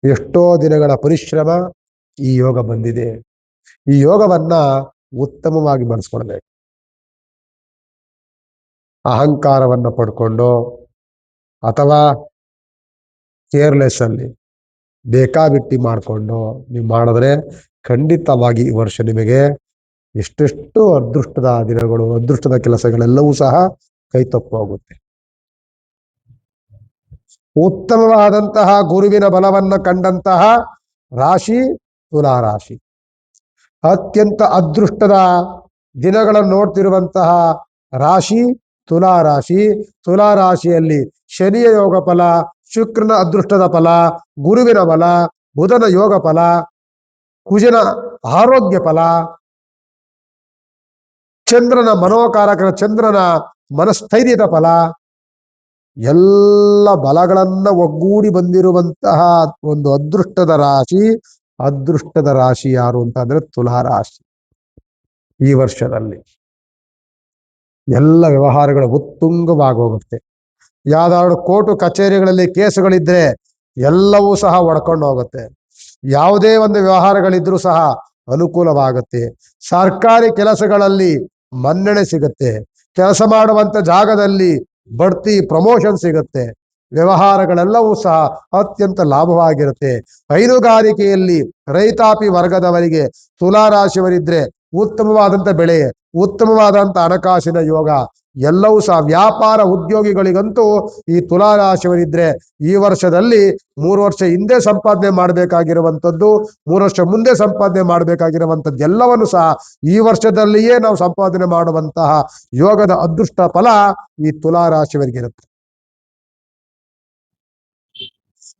ಎಷ್ಟೋ ದಿನಗಳ ಪರಿಶ್ರಮ ಈ ಯೋಗ ಬಂದಿದೆ. ಈ ಯೋಗವನ್ನ ಉತ್ತಮವಾಗಿ ಬಳಸ್ಕೊಳ್ಬೇಕು. ಅಹಂಕಾರವನ್ನ ಪಡ್ಕೊಂಡು ಅಥವಾ ಕೇರ್ಲೆಸ್ ಅಲ್ಲಿ ಬೇಕಾಬಿಟ್ಟಿ ಮಾಡಿಕೊಂಡು ನೀವು ಮಾಡಿದ್ರೆ ಖಂಡಿತವಾಗಿ ಈ ವರ್ಷ ನಿಮಗೆ ಎಷ್ಟೆಷ್ಟು ಅದೃಷ್ಟದ ದಿನಗಳು, ಅದೃಷ್ಟದ ಕೆಲಸಗಳೆಲ್ಲವೂ ಸಹ ಕೈ ತಪ್ಪು ಹೋಗುತ್ತೆ. ಉತ್ತಮವಾದಂತಹ ಗುರುವಿನ ಬಲವನ್ನ ಕಂಡಂತಹ ರಾಶಿ ತುಲಾರಾಶಿ. ಅತ್ಯಂತ ಅದೃಷ್ಟದ ದಿನಗಳನ್ನು ನೋಡ್ತಿರುವಂತಹ ರಾಶಿ ತುಲಾರಾಶಿ. ತುಲಾರಾಶಿಯಲ್ಲಿ ಶನಿಯ ಯೋಗ ಫಲ, ಶುಕ್ರನ ಅದೃಷ್ಟದ ಫಲ, ಗುರುವಿನ ಫಲ, ಬುಧನ ಯೋಗ ಫಲ, ಕುಜನ ಆರೋಗ್ಯ ಫಲ, ಚಂದ್ರನ ಮನೋಕಾರಕನ ಚಂದ್ರನ ಮನಸ್ಥೈರ್ಯದ ಫಲ, ಎಲ್ಲ ಬಲಗಳನ್ನ ಒಗ್ಗೂಡಿ ಬಂದಿರುವಂತಹ ಒಂದು ಅದೃಷ್ಟದ ರಾಶಿ. ಅದೃಷ್ಟದ ರಾಶಿ ಯಾರು ಅಂತ ಅಂದ್ರೆ ತುಲಾರಾಶಿ. ಈ ವರ್ಷದಲ್ಲಿ ಎಲ್ಲ ವ್ಯವಹಾರಗಳು ಉತ್ತುಂಗವಾಗಿ ಹೋಗುತ್ತೆ. ಯಾವ್ದಾದ್ರು ಕೋರ್ಟು ಕಚೇರಿಗಳಲ್ಲಿ ಕೇಸುಗಳಿದ್ರೆ ಎಲ್ಲವೂ ಸಹ ಒಡ್ಕೊಂಡು ಹೋಗುತ್ತೆ. ಯಾವುದೇ ಒಂದು ವ್ಯವಹಾರಗಳಿದ್ರೂ ಸಹ ಅನುಕೂಲವಾಗುತ್ತೆ. ಸರ್ಕಾರಿ ಕೆಲಸಗಳಲ್ಲಿ ಮನ್ನಣೆ ಸಿಗುತ್ತೆ. ಕೆಲಸ ಮಾಡುವಂತ ಜಾಗದಲ್ಲಿ ಬಡ್ತಿ, ಪ್ರಮೋಷನ್ ಸಿಗುತ್ತೆ. ವ್ಯವಹಾರಗಳೆಲ್ಲವೂ ಸಹ ಅತ್ಯಂತ ಲಾಭವಾಗಿರುತ್ತೆ. ಹೈನುಗಾರಿಕೆಯಲ್ಲಿ ರೈತಾಪಿ ವರ್ಗದವರಿಗೆ ತುಲಾರಾಶಿಯವರಿದ್ರೆ ಉತ್ತಮವಾದಂತ ಬೆಳೆ, ಉತ್ತಮವಾದಂತ ಹಣಕಾಸಿನ ಯೋಗ ಎಲ್ಲವೂ ಸಹ. ವ್ಯಾಪಾರ ಉದ್ಯೋಗಿಗಳಿಗಂತೂ ಈ ತುಲಾರಾಶಿಯವರಿದ್ರೆ ಈ ವರ್ಷದಲ್ಲಿ 3 ವರ್ಷ ಹಿಂದೆ ಸಂಪಾದನೆ ಮಾಡಬೇಕಾಗಿರುವಂಥದ್ದು, 3 ವರ್ಷ ಮುಂದೆ ಸಂಪಾದನೆ ಮಾಡಬೇಕಾಗಿರುವಂಥದ್ದು ಎಲ್ಲವನ್ನು ಸಹ ಈ ವರ್ಷದಲ್ಲಿಯೇ ನಾವು ಸಂಪಾದನೆ ಮಾಡುವಂತಹ ಯೋಗದ ಅದೃಷ್ಟ ಫಲ ಈ ತುಲಾರಾಶಿಯವರಿಗಿರುತ್ತೆ.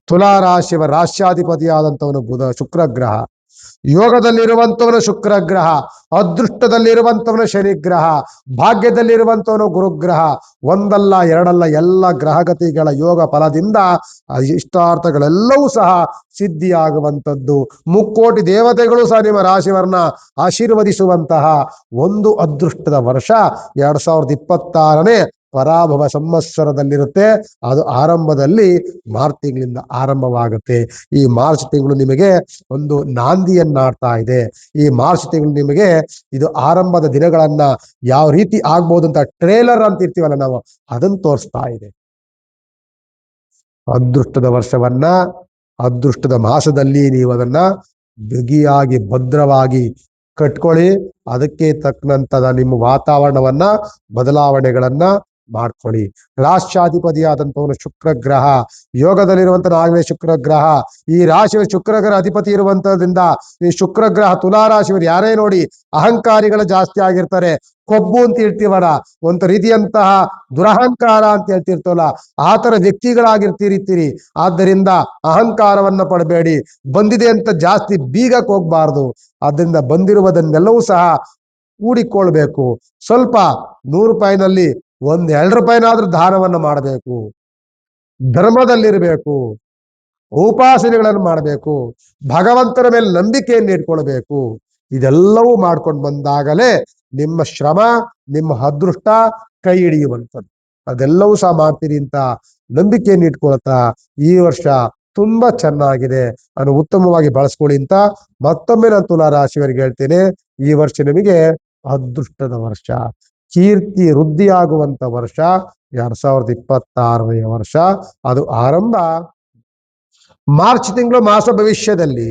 ತುಲಾರಾಶಿಯ ರಾಶ್ಯಾಧಿಪತಿಯಾದಂಥವನು ಬುಧ, ಶುಕ್ರ ಗ್ರಹ. ಯೋಗದಲ್ಲಿರುವಂತವನು ಶುಕ್ರ ಗ್ರಹ, ಅದೃಷ್ಟದಲ್ಲಿರುವಂತವನು ಶನಿ ಗ್ರಹ, ಭಾಗ್ಯದಲ್ಲಿರುವಂತವನು ಗುರುಗ್ರಹ. ಒಂದಲ್ಲ ಎರಡಲ್ಲ ಎಲ್ಲ ಗ್ರಹಗತಿಗಳ ಯೋಗ ಫಲದಿಂದ ಇಷ್ಟಾರ್ಥಗಳೆಲ್ಲವೂ ಸಹ ಸಿದ್ಧಿಯಾಗುವಂಥದ್ದು. ಮುಕ್ಕೋಟಿ ದೇವತೆಗಳು ಸಹ ನಿಮ್ಮ ರಾಶಿಯವರನ್ನ ಆಶೀರ್ವದಿಸುವಂತಹ ಒಂದು ಅದೃಷ್ಟದ ವರ್ಷ 2026ನೇ ಪರಾಭವ ಸಂವತ್ಸರದಲ್ಲಿರುತ್ತೆ. ಅದು ಆರಂಭದಲ್ಲಿ ಮಾರ್ಚ್ ತಿಂಗಳಿಂದ ಆರಂಭವಾಗುತ್ತೆ. ಈ ಮಾರ್ಚ್ ತಿಂಗಳು ನಿಮಗೆ ಒಂದು ನಾಂದಿಯನ್ನಾಡ್ತಾ ಇದೆ. ಈ ಮಾರ್ಚ್ ತಿಂಗಳು ನಿಮಗೆ ಇದು ಆರಂಭದ ದಿನಗಳನ್ನ ಯಾವ ರೀತಿ ಆಗ್ಬೋದು ಅಂತ ಟ್ರೇಲರ್ ಅಂತ ಇರ್ತೀವಲ್ಲ ನಾವು, ಅದನ್ನು ತೋರಿಸ್ತಾ ಇದೆ. ಅದೃಷ್ಟದ ವರ್ಷವನ್ನ, ಅದೃಷ್ಟದ ಮಾಸದಲ್ಲಿ ನೀವು ಅದನ್ನ ಬಿಗಿಯಾಗಿ ಭದ್ರವಾಗಿ ಕಟ್ಕೊಳ್ಳಿ. ಅದಕ್ಕೆ ತಕ್ಕಂತದ ನಿಮ್ಮ ವಾತಾವರಣವನ್ನ ಬದಲಾವಣೆಗಳನ್ನ ಮಾಡ್ಕೊಳ್ಳಿ. ರಾಷ್ಟ್ರಾಧಿಪತಿಯಾದಂಥವನು ಶುಕ್ರ ಗ್ರಹ, ಯೋಗದಲ್ಲಿರುವಂತಹ ನಾಗವೇ ಶುಕ್ರ ಗ್ರಹ. ಈ ರಾಶಿಯ ಶುಕ್ರ ಗ್ರಹ ಅಧಿಪತಿ ಇರುವಂತದ್ರಿಂದ ಈ ಶುಕ್ರ ಗ್ರಹ ತುಲಾರಾಶಿಯವರು ಯಾರೇ ನೋಡಿ ಅಹಂಕಾರಿಗಳು ಜಾಸ್ತಿ ಆಗಿರ್ತಾರೆ. ಕೊಬ್ಬು ಅಂತ ಹೇಳ್ತೀವಲ್ಲ, ಒಂದು ರೀತಿಯಂತಹ ದುರಹಂಕಾರ ಅಂತ ಹೇಳ್ತಿರ್ತವಲ್ಲ, ಆ ತರ ವ್ಯಕ್ತಿಗಳಾಗಿರ್ತೀರಿ. ಆದ್ದರಿಂದ ಅಹಂಕಾರವನ್ನ ಪಡಬೇಡಿ. ಬಂದಿದೆ ಅಂತ ಜಾಸ್ತಿ ಬೀಗಕ್ಕೆ ಹೋಗ್ಬಾರ್ದು. ಆದ್ದರಿಂದ ಬಂದಿರುವುದನ್ನೆಲ್ಲವೂ ಸಹ ಕೂಡಿಕೊಳ್ಬೇಕು. ಸ್ವಲ್ಪ 100 ರೂಪಾಯಿನಲ್ಲಿ ಒಂದ್ 2 ರೂಪಾಯಿನಾದ್ರೂ ದಾನವನ್ನ ಮಾಡಬೇಕು. ಧರ್ಮದಲ್ಲಿರಬೇಕು, ಉಪಾಸನೆಗಳನ್ನು ಮಾಡಬೇಕು, ಭಗವಂತನ ಮೇಲೆ ನಂಬಿಕೆಯನ್ನು ಇಟ್ಕೊಳ್ಬೇಕು. ಇದೆಲ್ಲವೂ ಮಾಡ್ಕೊಂಡು ಬಂದಾಗಲೇ ನಿಮ್ಮ ಶ್ರಮ, ನಿಮ್ಮ ಅದೃಷ್ಟ ಕೈ ಹಿಡಿಯುವಂಥದ್ದು. ಅದೆಲ್ಲವೂ ಸಹ ಮಾಡ್ತೀರಿ ಅಂತ ನಂಬಿಕೆಯನ್ನು ಇಟ್ಕೊಳ್ತಾ ಈ ವರ್ಷ ತುಂಬಾ ಚೆನ್ನಾಗಿದೆ, ನಾನು ಉತ್ತಮವಾಗಿ ಬಳಸ್ಕೊಳ್ಳಿ ಅಂತ ಮತ್ತೊಮ್ಮೆ ನಾನು ತುಲಾ ರಾಶಿಯವರಿಗೆ ಹೇಳ್ತೇನೆ. ಈ ವರ್ಷ ನಿಮಗೆ ಅದೃಷ್ಟದ ವರ್ಷ, ಕೀರ್ತಿ ವೃದ್ಧಿಯಾಗುವಂತ ವರ್ಷ 2026ನೇ ವರ್ಷ. ಅದು ಆರಂಭ ಮಾರ್ಚ್ ತಿಂಗಳು ಮಾಸ ಭವಿಷ್ಯದಲ್ಲಿ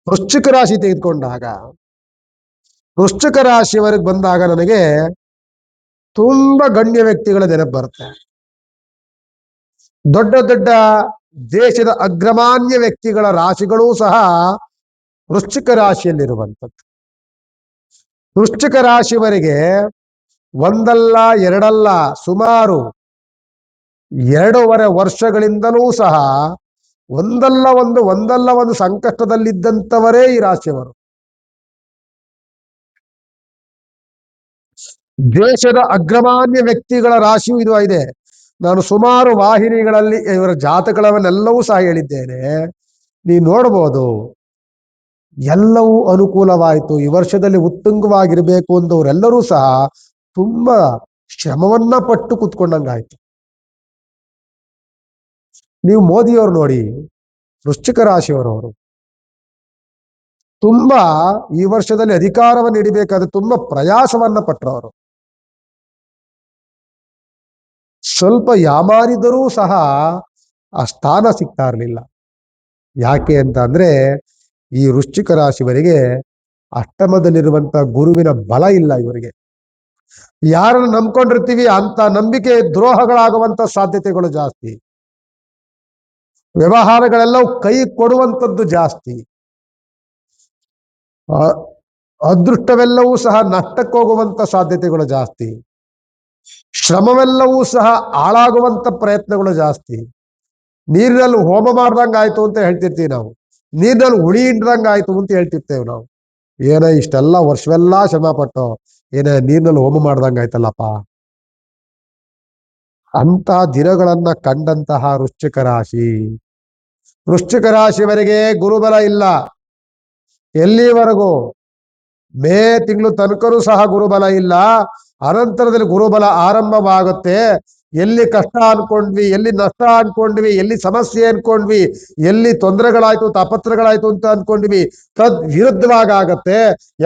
ವೃಶ್ಚಿಕ ರಾಶಿ ತೆಗೆದುಕೊಂಡಾಗ, ವೃಶ್ಚಿಕ ರಾಶಿಯವರೆಗೆ ಬಂದಾಗ ನನಗೆ ತುಂಬಾ ಗಣ್ಯ ವ್ಯಕ್ತಿಗಳ ನೆನಪು ಬರುತ್ತೆ. ದೊಡ್ಡ ದೊಡ್ಡ ದೇಶದ ಅಗ್ರಮಾನ್ಯ ವ್ಯಕ್ತಿಗಳ ರಾಶಿಗಳೂ ಸಹ ವೃಶ್ಚಿಕ ರಾಶಿಯಲ್ಲಿರುವಂಥದ್ದು. ವೃಶ್ಚಿಕ ರಾಶಿಯವರಿಗೆ ಒಂದಲ್ಲ ಎರಡಲ್ಲ ಸುಮಾರು 2.5 ವರ್ಷಗಳಿಂದಲೂ ಸಹ ಒಂದಲ್ಲ ಒಂದು ಸಂಕಷ್ಟದಲ್ಲಿದ್ದಂಥವರೇ ಈ ರಾಶಿಯವರು. ದೇಶದ ಅಗ್ರಮಾನ್ಯ ವ್ಯಕ್ತಿಗಳ ರಾಶಿಯೂ ಇದು ಇದೆ. ನಾನು ಸುಮಾರು ವಾಹಿನಿಗಳಲ್ಲಿ ಇವರ ಜಾತಕಗಳನ್ನೆಲ್ಲವೂ ಸಹ ಹೇಳಿದ್ದೇನೆ. ನೀವು ನೋಡಬಹುದು, ಎಲ್ಲವೂ ಅನುಕೂಲವಾಯಿತು. ಈ ವರ್ಷದಲ್ಲಿ ಉತ್ತುಂಗವಾಗಿರ್ಬೇಕು ಅಂದವರೆಲ್ಲರೂ ಸಹ ತುಂಬಾ ಶ್ರಮವನ್ನ ಪಟ್ಟು ಕುತ್ಕೊಂಡಂಗಾಯ್ತು. ನೀವು ಮೋದಿಯವರು ನೋಡಿ, ವೃಶ್ಚಿಕ ರಾಶಿಯವರವರು ತುಂಬಾ ಈ ವರ್ಷದಲ್ಲಿ ಅಧಿಕಾರವನ್ನು ಹಿಡಿಬೇಕಾದ್ರೆ ತುಂಬಾ ಪ್ರಯಾಸವನ್ನ ಪಟ್ಟರವರು. ಸ್ವಲ್ಪ ಯಾಮಾರಿದರೂ ಸಹ ಆ ಸ್ಥಾನ ಸಿಗ್ತಾ ಇರಲಿಲ್ಲ. ಯಾಕೆ ಅಂತ ಅಂದ್ರೆ ಈ ವೃಶ್ಚಿಕ ರಾಶಿಯವರಿಗೆ ಅಷ್ಟಮದಲ್ಲಿರುವಂತ ಗುರುವಿನ ಬಲ ಇಲ್ಲ. ಇವರಿಗೆ ಯಾರನ್ನು ನಂಬ್ಕೊಂಡಿರ್ತೀವಿ ಅಂತ ನಂಬಿಕೆ ದ್ರೋಹಗಳಾಗುವಂತ ಸಾಧ್ಯತೆಗಳು ಜಾಸ್ತಿ. ವ್ಯವಹಾರಗಳೆಲ್ಲವೂ ಕೈ ಕೊಡುವಂಥದ್ದು ಜಾಸ್ತಿ. ಅದೃಷ್ಟವೆಲ್ಲವೂ ಸಹ ನಷ್ಟಕ್ಕೆ ಹೋಗುವಂತ ಸಾಧ್ಯತೆಗಳು ಜಾಸ್ತಿ. ಶ್ರಮವೆಲ್ಲವೂ ಸಹ ಹಾಳಾಗುವಂತ ಪ್ರಯತ್ನಗಳು ಜಾಸ್ತಿ. ನೀರಿನಲ್ಲಿ ಹೋಮ ಮಾಡ್ದಂಗ ಆಯ್ತು ಅಂತ ಹೇಳ್ತಿರ್ತೀವಿ ನಾವು, ನೀರಿನಲ್ಲಿ ಹುಳಿ ಹಿಂಡ್ದಂಗ ಆಯ್ತು ಅಂತ ಹೇಳ್ತಿರ್ತೇವೆ ನಾವು. ಏನ ಇಷ್ಟೆಲ್ಲ ವರ್ಷವೆಲ್ಲ ಶ್ರಮ ಪಟ್ಟು ಏನ ನೀರಿನಲ್ಲಿ ಹೋಮ ಮಾಡ್ದಂಗ ಆಯ್ತಲ್ಲಪ್ಪ. ಅಂತಹ ದಿನಗಳನ್ನ ಕಂಡಂತಹ ವೃಶ್ಚಿಕ ರಾಶಿ, ವೃಶ್ಚಿಕ ರಾಶಿಯವರಿಗೆ ಗುರುಬಲ ಇಲ್ಲ. ಎಲ್ಲಿವರೆಗೂ? ಮೇ ತಿಂಗಳು ತನಕರೂ ಸಹ ಗುರುಬಲ ಇಲ್ಲ. ಅನಂತರದಲ್ಲಿ ಗುರುಬಲ ಆರಂಭವಾಗುತ್ತೆ. ಎಲ್ಲಿ ಕಷ್ಟ ಅನ್ಕೊಂಡ್ವಿ, ಎಲ್ಲಿ ನಷ್ಟ ಅನ್ಕೊಂಡ್ವಿ, ಎಲ್ಲಿ ಸಮಸ್ಯೆ ಅನ್ಕೊಂಡ್ವಿ, ಎಲ್ಲಿ ತೊಂದರೆಗಳಾಯ್ತು ತಾಪತ್ರಗಳಾಯ್ತು ಅಂತ ಅನ್ಕೊಂಡ್ವಿ, ತದ್ ವಿರುದ್ಧವಾಗತ್ತೆ.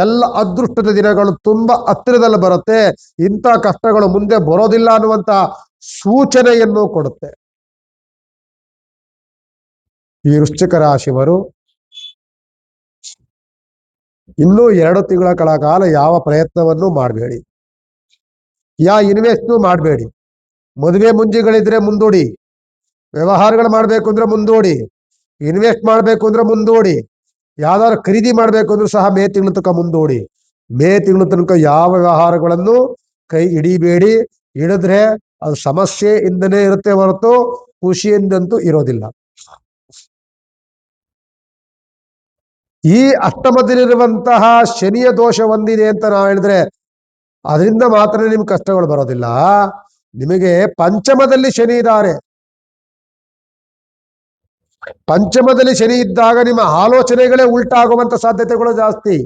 ಎಲ್ಲ ಅದೃಷ್ಟದ ದಿನಗಳು ತುಂಬಾ ಹತ್ತಿರದಲ್ಲಿ ಬರುತ್ತೆ. ಇಂಥ ಕಷ್ಟಗಳು ಮುಂದೆ ಬರೋದಿಲ್ಲ ಅನ್ನುವಂತ ಸೂಚನೆಯನ್ನು ಕೊಡುತ್ತೆ. ಈ ವೃಶ್ಚಿಕ ರಾಶಿಯವರು ಇನ್ನೂ 2 ತಿಂಗಳ ಕಾಲ ಯಾವ ಪ್ರಯತ್ನವನ್ನು ಮಾಡಬೇಡಿ, ಇನ್ವೆಸ್ಟ್ ಮಾಡಬೇಡಿ. ಮದುವೆ ಮುಂಜಿಗಳಿದ್ರೆ ಮುಂದೂಡಿ, ವ್ಯವಹಾರಗಳು ಮಾಡಬೇಕು ಅಂದ್ರೆ ಮುಂದೂಡಿ, ಇನ್ವೆಸ್ಟ್ ಮಾಡಬೇಕು ಅಂದ್ರೆ ಮುಂದೂಡಿ, ಯಾವ್ದಾದ್ರು ಖರೀದಿ ಮಾಡಬೇಕು ಅಂದ್ರೂ ಸಹ ಮೇ ತಿಂಗಳ ತನಕ ಮುಂದೂಡಿ. ಮೇ ತಿಂಗಳ ತನಕ ಯಾವ ವ್ಯವಹಾರಗಳನ್ನು ಕೈ ಹಿಡಿಬೇಡಿ. ಹಿಡಿದ್ರೆ ಅದು ಸಮಸ್ಯೆಯಿಂದನೇ ಇರುತ್ತೆ ಹೊರತು ಖುಷಿಯಿಂದಂತೂ ಇರೋದಿಲ್ಲ. ಈ ಅಷ್ಟಮದಲ್ಲಿರುವಂತಹ ಶನಿಯ ದೋಷ ಹೊಂದಿದೆ ಅಂತ ನಾವು ಹೇಳಿದ್ರೆ ಅದರಿಂದ ಮಾತ್ರ ನಿಮ್ಗೆ ಕಷ್ಟಗಳು ಬರೋದಿಲ್ಲ. ನಿಮಗೆ ಪಂಚಮದಲ್ಲಿ ಶನಿ ಇದ್ದಾರೆ. ಪಂಚಮದಲ್ಲಿ ಶನಿ ಇದ್ದಾಗ ನಿಮ್ಮ ಆಲೋಚನೆಗಳೇ ಉಲ್ಟಾಗುವಂತ ಸಾಧ್ಯತೆಗಳು ಜಾಸ್ತಿ.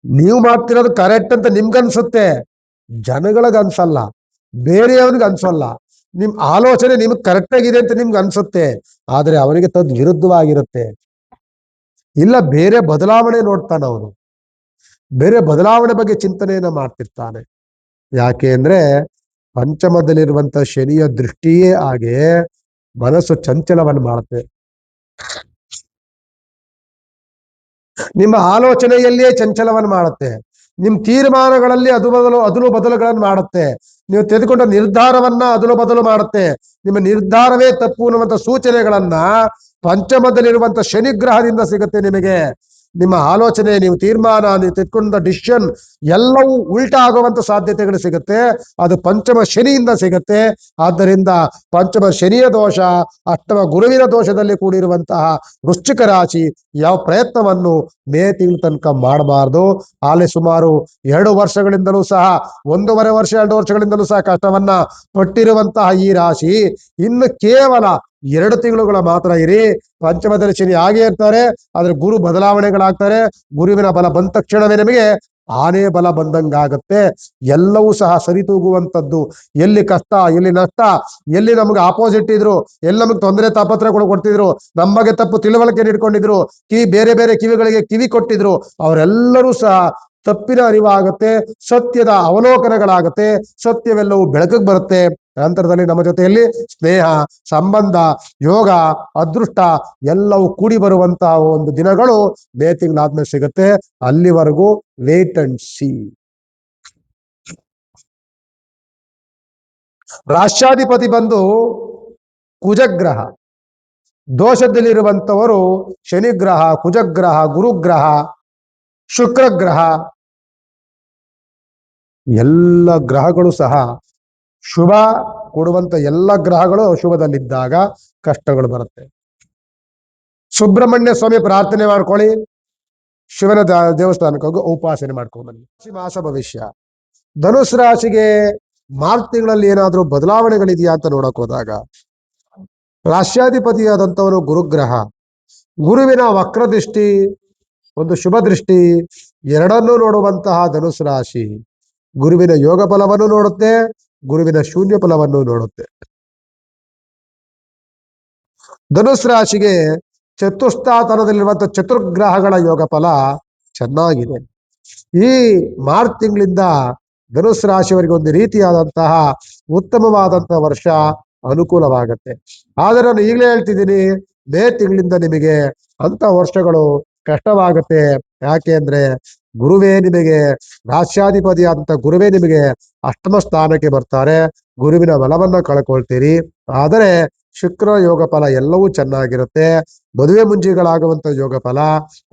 ನೀವು ಮಾಡ್ತಿರೋದು ಕರೆಕ್ಟ್ ಅಂತ ನಿಮ್ಗನ್ಸುತ್ತೆ, ಜನಗಳಿಗೆ ಅನ್ಸಲ್ಲ, ಬೇರೆಯವನಿಗೆ ಅನ್ಸಲ್ಲ. ನಿಮ್ ಆಲೋಚನೆ ನಿಮ್ಗೆ ಕರೆಕ್ಟ್ ಆಗಿದೆ ಅಂತ ನಿಮ್ಗೆ ಅನ್ಸುತ್ತೆ, ಆದ್ರೆ ಅವನಿಗೆ ತದ್ ವಿರುದ್ಧವಾಗಿರುತ್ತೆ. ಇಲ್ಲ ಬೇರೆ ಬದಲಾವಣೆ ನೋಡ್ತಾನೆ ಅವನು, ಬೇರೆ ಬದಲಾವಣೆ ಬಗ್ಗೆ ಚಿಂತನೆಯನ್ನ ಮಾಡ್ತಿರ್ತಾನೆ. ಯಾಕೆ ಅಂದ್ರೆ ಪಂಚಮದಲ್ಲಿರುವಂತ ಶನಿಯ ದೃಷ್ಟಿಯೇ ಹಾಗೆ ಮನಸ್ಸು ಚಂಚಲವನ್ನು ಮಾಡುತ್ತೆ. ನಿಮ್ಮ ಆಲೋಚನೆಯಲ್ಲಿಯೇ ಚಂಚಲವನ್ನು ಮಾಡುತ್ತೆ. ನಿಮ್ ತೀರ್ಮಾನಗಳಲ್ಲಿ ಅದಲು ಬದಲುಗಳನ್ನು ಮಾಡುತ್ತೆ. ನೀವು ತೆಗೆದುಕೊಂಡ ನಿರ್ಧಾರವನ್ನ ಅದಲು ಬದಲು ಮಾಡುತ್ತೆ. ನಿಮ್ಮ ನಿರ್ಧಾರವೇ ತಪ್ಪು ಅನ್ನುವಂಥ ಸೂಚನೆಗಳನ್ನ ಪಂಚಮದಲ್ಲಿರುವಂತ ಶನಿಗ್ರಹದಿಂದ ಸಿಗುತ್ತೆ ನಿಮಗೆ. ನಿಮ್ಮ ಆಲೋಚನೆ, ನೀವು ತೀರ್ಮಾನ, ನೀವು ತೆಗೆದುಕೊಂಡ ಡಿಸಿಷನ್ ಎಲ್ಲವೂ ಉಲ್ಟಾ ಆಗುವಂತ ಸಾಧ್ಯತೆಗಳು ಸಿಗುತ್ತೆ. ಅದು ಪಂಚಮ ಶನಿಯಿಂದ ಸಿಗುತ್ತೆ. ಆದ್ದರಿಂದ ಪಂಚಮ ಶನಿಯ ದೋಷ, ಅಷ್ಟಮ ಗುರುವಿನ ದೋಷದಲ್ಲಿ ಕೂಡಿರುವಂತಹ ವೃಶ್ಚಿಕ ರಾಶಿ ಯಾವ ಪ್ರಯತ್ನವನ್ನು ಮೇ ತಿಂಗಳ ತನಕ ಮಾಡಬಾರ್ದು. ಅಲ್ಲಿ ಸುಮಾರು 2 ವರ್ಷಗಳಿಂದಲೂ ಸಹ 1.5 ವರ್ಷ 2 ವರ್ಷಗಳಿಂದಲೂ ಸಹ ಕಷ್ಟವನ್ನ ಪಟ್ಟಿರುವಂತಹ ಈ ರಾಶಿ ಇನ್ನು ಕೇವಲ 2 ತಿಂಗಳುಗಳ ಮಾತ್ರ ಇರಿ. ಪಂಚಮದಲ್ಲಿ ಶನಿ ಹಾಗೆ ಇರ್ತಾರೆ, ಆದ್ರೆ ಗುರು ಬದಲಾವಣೆಗಳಾಗ್ತಾರೆ. ಗುರುವಿನ ಬಲ ಬಂದ ತಕ್ಷಣವೇ ನಿಮಗೆ ಆನೆ ಬಲ ಬಂದಂಗಾಗತ್ತೆ. ಎಲ್ಲವೂ ಸಹ ಸರಿತೂಗುವಂಥದ್ದು. ಎಲ್ಲಿ ಕಷ್ಟ, ಎಲ್ಲಿ ನಷ್ಟ, ಎಲ್ಲಿ ನಮ್ಗೆ ಆಪೋಸಿಟ್ ಇದ್ರು, ಎಲ್ಲಿ ನಮಗೆ ತೊಂದರೆ ತಾಪತ್ರಗಳು ಕೊಡ್ತಿದ್ರು, ನಮ್ಮ ಬಗ್ಗೆ ತಪ್ಪು ತಿಳುವಳಿಕೆ ನೀಡ್ಕೊಂಡಿದ್ರು, ಬೇರೆ ಬೇರೆ ಕಿವಿಗಳಿಗೆ ಕಿವಿ ಕೊಟ್ಟಿದ್ರು, ಅವರೆಲ್ಲರೂ ಸಹ ತಪ್ಪಿನ ಅರಿವಾಗುತ್ತೆ, ಸತ್ಯದ ಅವಲೋಕನಗಳಾಗುತ್ತೆ, ಸತ್ಯವೆಲ್ಲವೂ ಬೆಳಕಿಗೆ ಬರುತ್ತೆ. ನಂತರದಲ್ಲಿ ನಮ್ಮ ಜೊತೆಯಲ್ಲಿ ಸ್ನೇಹ, ಸಂಬಂಧ, ಯೋಗ, ಅದೃಷ್ಟ ಎಲ್ಲವೂ ಕೂಡಿ ಬರುವಂತಹ ಒಂದು ದಿನಗಳು ಮೇ ತಿಂಗಳಾದ್ಮೇಲೆ ಸಿಗುತ್ತೆ. ಅಲ್ಲಿವರೆಗೂ ವೇಟ್ ಅಂಡ್ ಸಿ. ರಾಷ್ಟ್ರಾಧಿಪತಿ ಬಂದು ಕುಜಗ್ರಹ, ದೋಷದಲ್ಲಿರುವಂತವರು ಶನಿಗ್ರಹ, ಕುಜಗ್ರಹ, ಗುರುಗ್ರಹ, ಶುಕ್ರಗ್ರಹ, ಎಲ್ಲ ಗ್ರಹಗಳು ಸಹ ಶುಭ ಕೊಡುವಂತ ಎಲ್ಲ ಗ್ರಹಗಳು ಅಶುಭದಲ್ಲಿದ್ದಾಗ ಕಷ್ಟಗಳು ಬರುತ್ತೆ. ಸುಬ್ರಹ್ಮಣ್ಯ ಸ್ವಾಮಿ ಪ್ರಾರ್ಥನೆ ಮಾಡ್ಕೊಳ್ಳಿ, ಶಿವನ ದೇವಸ್ಥಾನಕ್ಕೆ ಹೋಗಿ ಉಪಾಸನೆ ಮಾಡ್ಕೊಂಡ್ಬನ್ನಿ. ಮಾಸ ಭವಿಷ್ಯ ಧನುಸ್ ರಾಶಿಗೆ ಮಾರ್ಚ್ ತಿಂಗಳಲ್ಲಿ ಏನಾದ್ರೂ ಬದಲಾವಣೆಗಳಿದೆಯಾ ಅಂತ ನೋಡಕ್ ಹೋದಾಗ ರಾಶ್ಯಾಧಿಪತಿಯಾದಂಥವನು ಗುರುಗ್ರಹ, ಗುರುವಿನ ವಕ್ರದೃಷ್ಟಿ ಒಂದು ಶುಭ ದೃಷ್ಟಿ ಎರಡನ್ನೂ ನೋಡುವಂತಹ ಧನುಸ್ ರಾಶಿ ಗುರುವಿನ ಯೋಗ ಫಲವನ್ನು ನೋಡುತ್ತೆ, ಗುರುವಿನ ಶೂನ್ಯ ಫಲವನ್ನು ನೋಡುತ್ತೆ. ಧನುಸ್ ರಾಶಿಗೆ ಚತುಸ್ಥಾನದಲ್ಲಿರುವಂತಹ ಚತುರ್ಗ್ರಹಗಳ ಯೋಗ ಫಲ ಚೆನ್ನಾಗಿದೆ. ಈ ಮಾರ್ಚ್ ತಿಂಗಳಿಂದ ಧನುಸ್ ರಾಶಿಯವರಿಗೆ ಒಂದು ರೀತಿಯಾದಂತಹ ಉತ್ತಮವಾದಂತಹ ವರ್ಷ ಅನುಕೂಲವಾಗುತ್ತೆ. ಆದರೆ ನಾನು ಈಗಲೇ ಹೇಳ್ತಿದ್ದೀನಿ, ಮೇ ತಿಂಗಳಿಂದ ನಿಮಗೆ ಅಂತ ವರ್ಷಗಳು ಕಷ್ಟವಾಗುತ್ತೆ. ಯಾಕೆ ಅಂದ್ರೆ ಗುರುವೇ ನಿಮಗೆ ರಾಶ್ಯಾಧಿಪತಿ ಅಂತ ಗುರುವೇ ನಿಮಗೆ ಅಷ್ಟಮ ಸ್ಥಾನಕ್ಕೆ ಬರ್ತಾರೆ, ಗುರುವಿನ ಬಲವನ್ನ ಕಳ್ಕೊಳ್ತೀರಿ. ಆದರೆ ಶುಕ್ರ ಯೋಗ ಫಲ ಎಲ್ಲವೂ ಚೆನ್ನಾಗಿರುತ್ತೆ. ಮದುವೆ ಮುಂಜಿಗಳಾಗುವಂತ ಯೋಗ ಫಲ,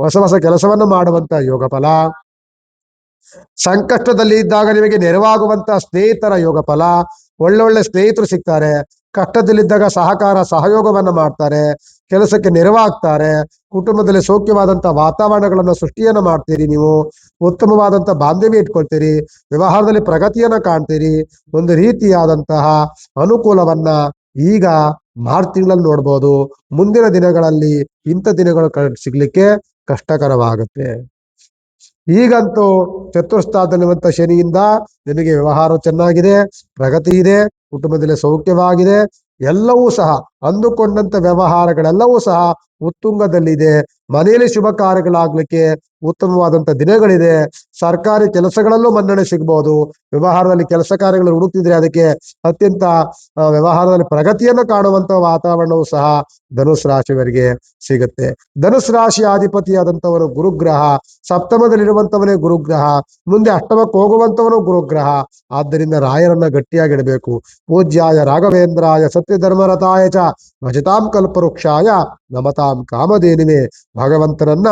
ಹೊಸ ಹೊಸ ಕೆಲಸವನ್ನು ಮಾಡುವಂತ ಯೋಗ ಫಲ, ಸಂಕಷ್ಟದಲ್ಲಿ ಇದ್ದಾಗ ನಿಮಗೆ ನೆರವಾಗುವಂತ ಸ್ನೇಹಿತರ ಯೋಗ ಫಲ, ಒಳ್ಳೊಳ್ಳೆ ಸ್ನೇಹಿತರು ಸಿಗ್ತಾರೆ, ಕಷ್ಟದಲ್ಲಿದ್ದಾಗ ಸಹಯೋಗವನ್ನ ಮಾಡ್ತಾರೆ, ಕೆಲಸಕ್ಕೆ ನೆರವಾಗ್ತಾರೆ, ಕುಟುಂಬದಲ್ಲಿ ಸೌಖ್ಯವಾದಂತ ವಾತಾವರಣಗಳನ್ನ ಸೃಷ್ಟಿಯನ್ನ ಮಾಡ್ತೀರಿ, ನೀವು ಉತ್ತಮವಾದಂತ ಬಾಂಧವ್ಯ ಇಟ್ಕೊಳ್ತೀರಿ, ವ್ಯವಹಾರದಲ್ಲಿ ಪ್ರಗತಿಯನ್ನ ಕಾಣ್ತೀರಿ. ಒಂದು ರೀತಿಯಾದಂತಹ ಅನುಕೂಲವನ್ನ ಈಗ ಮಾರ್ಚ್ ತಿಂಗಳಲ್ಲಿ ನೋಡ್ಬೋದು. ಮುಂದಿನ ದಿನಗಳಲ್ಲಿ ಇಂಥ ದಿನಗಳು ಸಿಗ್ಲಿಕ್ಕೆ ಕಷ್ಟಕರವಾಗುತ್ತೆ. ಈಗಂತೂ ಚತುರ್ಸ್ಥಾನದಲ್ಲಿರುವಂತ ಶನಿಯಿಂದ ನಿಮಗೆ ವ್ಯವಹಾರ ಚೆನ್ನಾಗಿದೆ, ಪ್ರಗತಿ ಇದೆ, ಕುಟುಂಬದಲ್ಲಿ ಸೌಖ್ಯವಾಗಿದೆ, ಎಲ್ಲವೂ ಸಹ ಅಂದುಕೊಂಡಂತ ವ್ಯವಹಾರಗಳೆಲ್ಲವೂ ಸಹ ಉತ್ತುಂಗದಲ್ಲಿದೆ. ಮನೆಯಲ್ಲಿ ಶುಭ ಕಾರ್ಯಗಳಾಗ್ಲಿಕ್ಕೆ ಉತ್ತಮವಾದಂತ ದಿನಗಳಿದೆ. ಸರ್ಕಾರಿ ಕೆಲಸಗಳಲ್ಲೂ ಮನ್ನಣೆ ಸಿಗ್ಬಹುದು. ವ್ಯವಹಾರದಲ್ಲಿ ಕೆಲಸ ಕಾರ್ಯಗಳು ಹುಡುಕ್ತಿದ್ರೆ ಅದಕ್ಕೆ ಅತ್ಯಂತ ವ್ಯವಹಾರದಲ್ಲಿ ಪ್ರಗತಿಯನ್ನು ಕಾಣುವಂತ ವಾತಾವರಣವು ಸಹ ಧನುಸ್ ರಾಶಿಯವರಿಗೆ ಸಿಗುತ್ತೆ. ಧನುಸ್ ರಾಶಿ ಅಧಿಪತಿಯಾದಂಥವರು ಗುರುಗ್ರಹ, ಸಪ್ತಮದಲ್ಲಿರುವಂತವನೇ ಗುರುಗ್ರಹ, ಮುಂದೆ ಅಷ್ಟಮಕ್ಕೆ ಹೋಗುವಂತವನು ಗುರುಗ್ರಹ. ಆದ್ದರಿಂದ ರಾಯರನ್ನ ಗಟ್ಟಿಯಾಗಿಡಬೇಕು. ಪೂಜ್ಯಾಯ ರಾಘವೇಂದ್ರಾಯ ಸತ್ಯಧರ್ಮರತಾಯ ಚ ಭಜತಾಂ ಕಲ್ಪವೃಕ್ಷಾಯ ನಮತಾಂ ಕಾಮಧೇನುವೆ. ಭಗವಂತನನ್ನ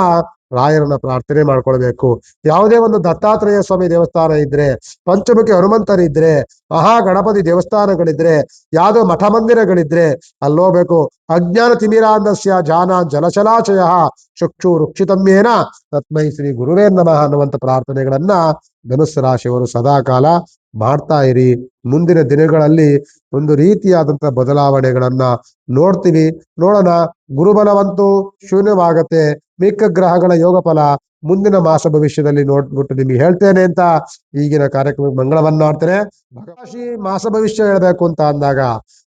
ರಾಯರನ್ನ ಪ್ರಾರ್ಥನೆ ಮಾಡ್ಕೊಳ್ಬೇಕು. ಯಾವುದೇ ಒಂದು ದತ್ತಾತ್ರೇಯ ಸ್ವಾಮಿ ದೇವಸ್ಥಾನ ಇದ್ರೆ, ಪಂಚಮುಖಿ ಹನುಮಂತರಿದ್ರೆ, ಮಹಾಗಣಪತಿ ದೇವಸ್ಥಾನಗಳಿದ್ರೆ, ಯಾವುದೋ ಮಠ ಮಂದಿರಗಳಿದ್ರೆ ಅಲ್ಲೋಗ್ಬೇಕು. ಅಜ್ಞಾನ ತಿಮಿರಾಂಧಸ್ಯ ಜಾನಾನ್ ಜಲಚಲಾಚಯ ಚಕ್ಷು ವೃಕ್ಷಿತಮ್ಯೇನ ತಸ್ಮೈ ಶ್ರೀ ಗುರುವೇ ನಮಃ ಅನ್ನುವಂತ ಪ್ರಾರ್ಥನೆಗಳನ್ನ ಧನುಸ್ಸು ರಾಶಿಯವರು ಸದಾಕಾಲ ಮಾಡ್ತಾ ಇರಿ. ಮುಂದಿನ ದಿನಗಳಲ್ಲಿ ಒಂದು ರೀತಿಯಾದಂತಹ ಬದಲಾವಣೆಗಳನ್ನ ನೋಡ್ತೀವಿ. ನೋಡೋಣ. ಗುರುಬಲವಂತೂ ಶೂನ್ಯವಾಗತ್ತೆ. ಮಿಕ್ಕ ಗ್ರಹಗಳ ಯೋಗ ಫಲ ಮುಂದಿನ ಮಾಸ ಭವಿಷ್ಯದಲ್ಲಿ ನೋಡ್ಬಿಟ್ಟು ನಿಮ್ಗೆ ಹೇಳ್ತೇನೆ ಅಂತ ಈಗಿನ ಕಾರ್ಯಕ್ರಮ ಮಂಗಳವನ್ನ ಮಾಡ್ತಾರೆ. ರಾಶಿ ಮಾಸ ಭವಿಷ್ಯ ಹೇಳ್ಬೇಕು ಅಂತ ಅಂದಾಗ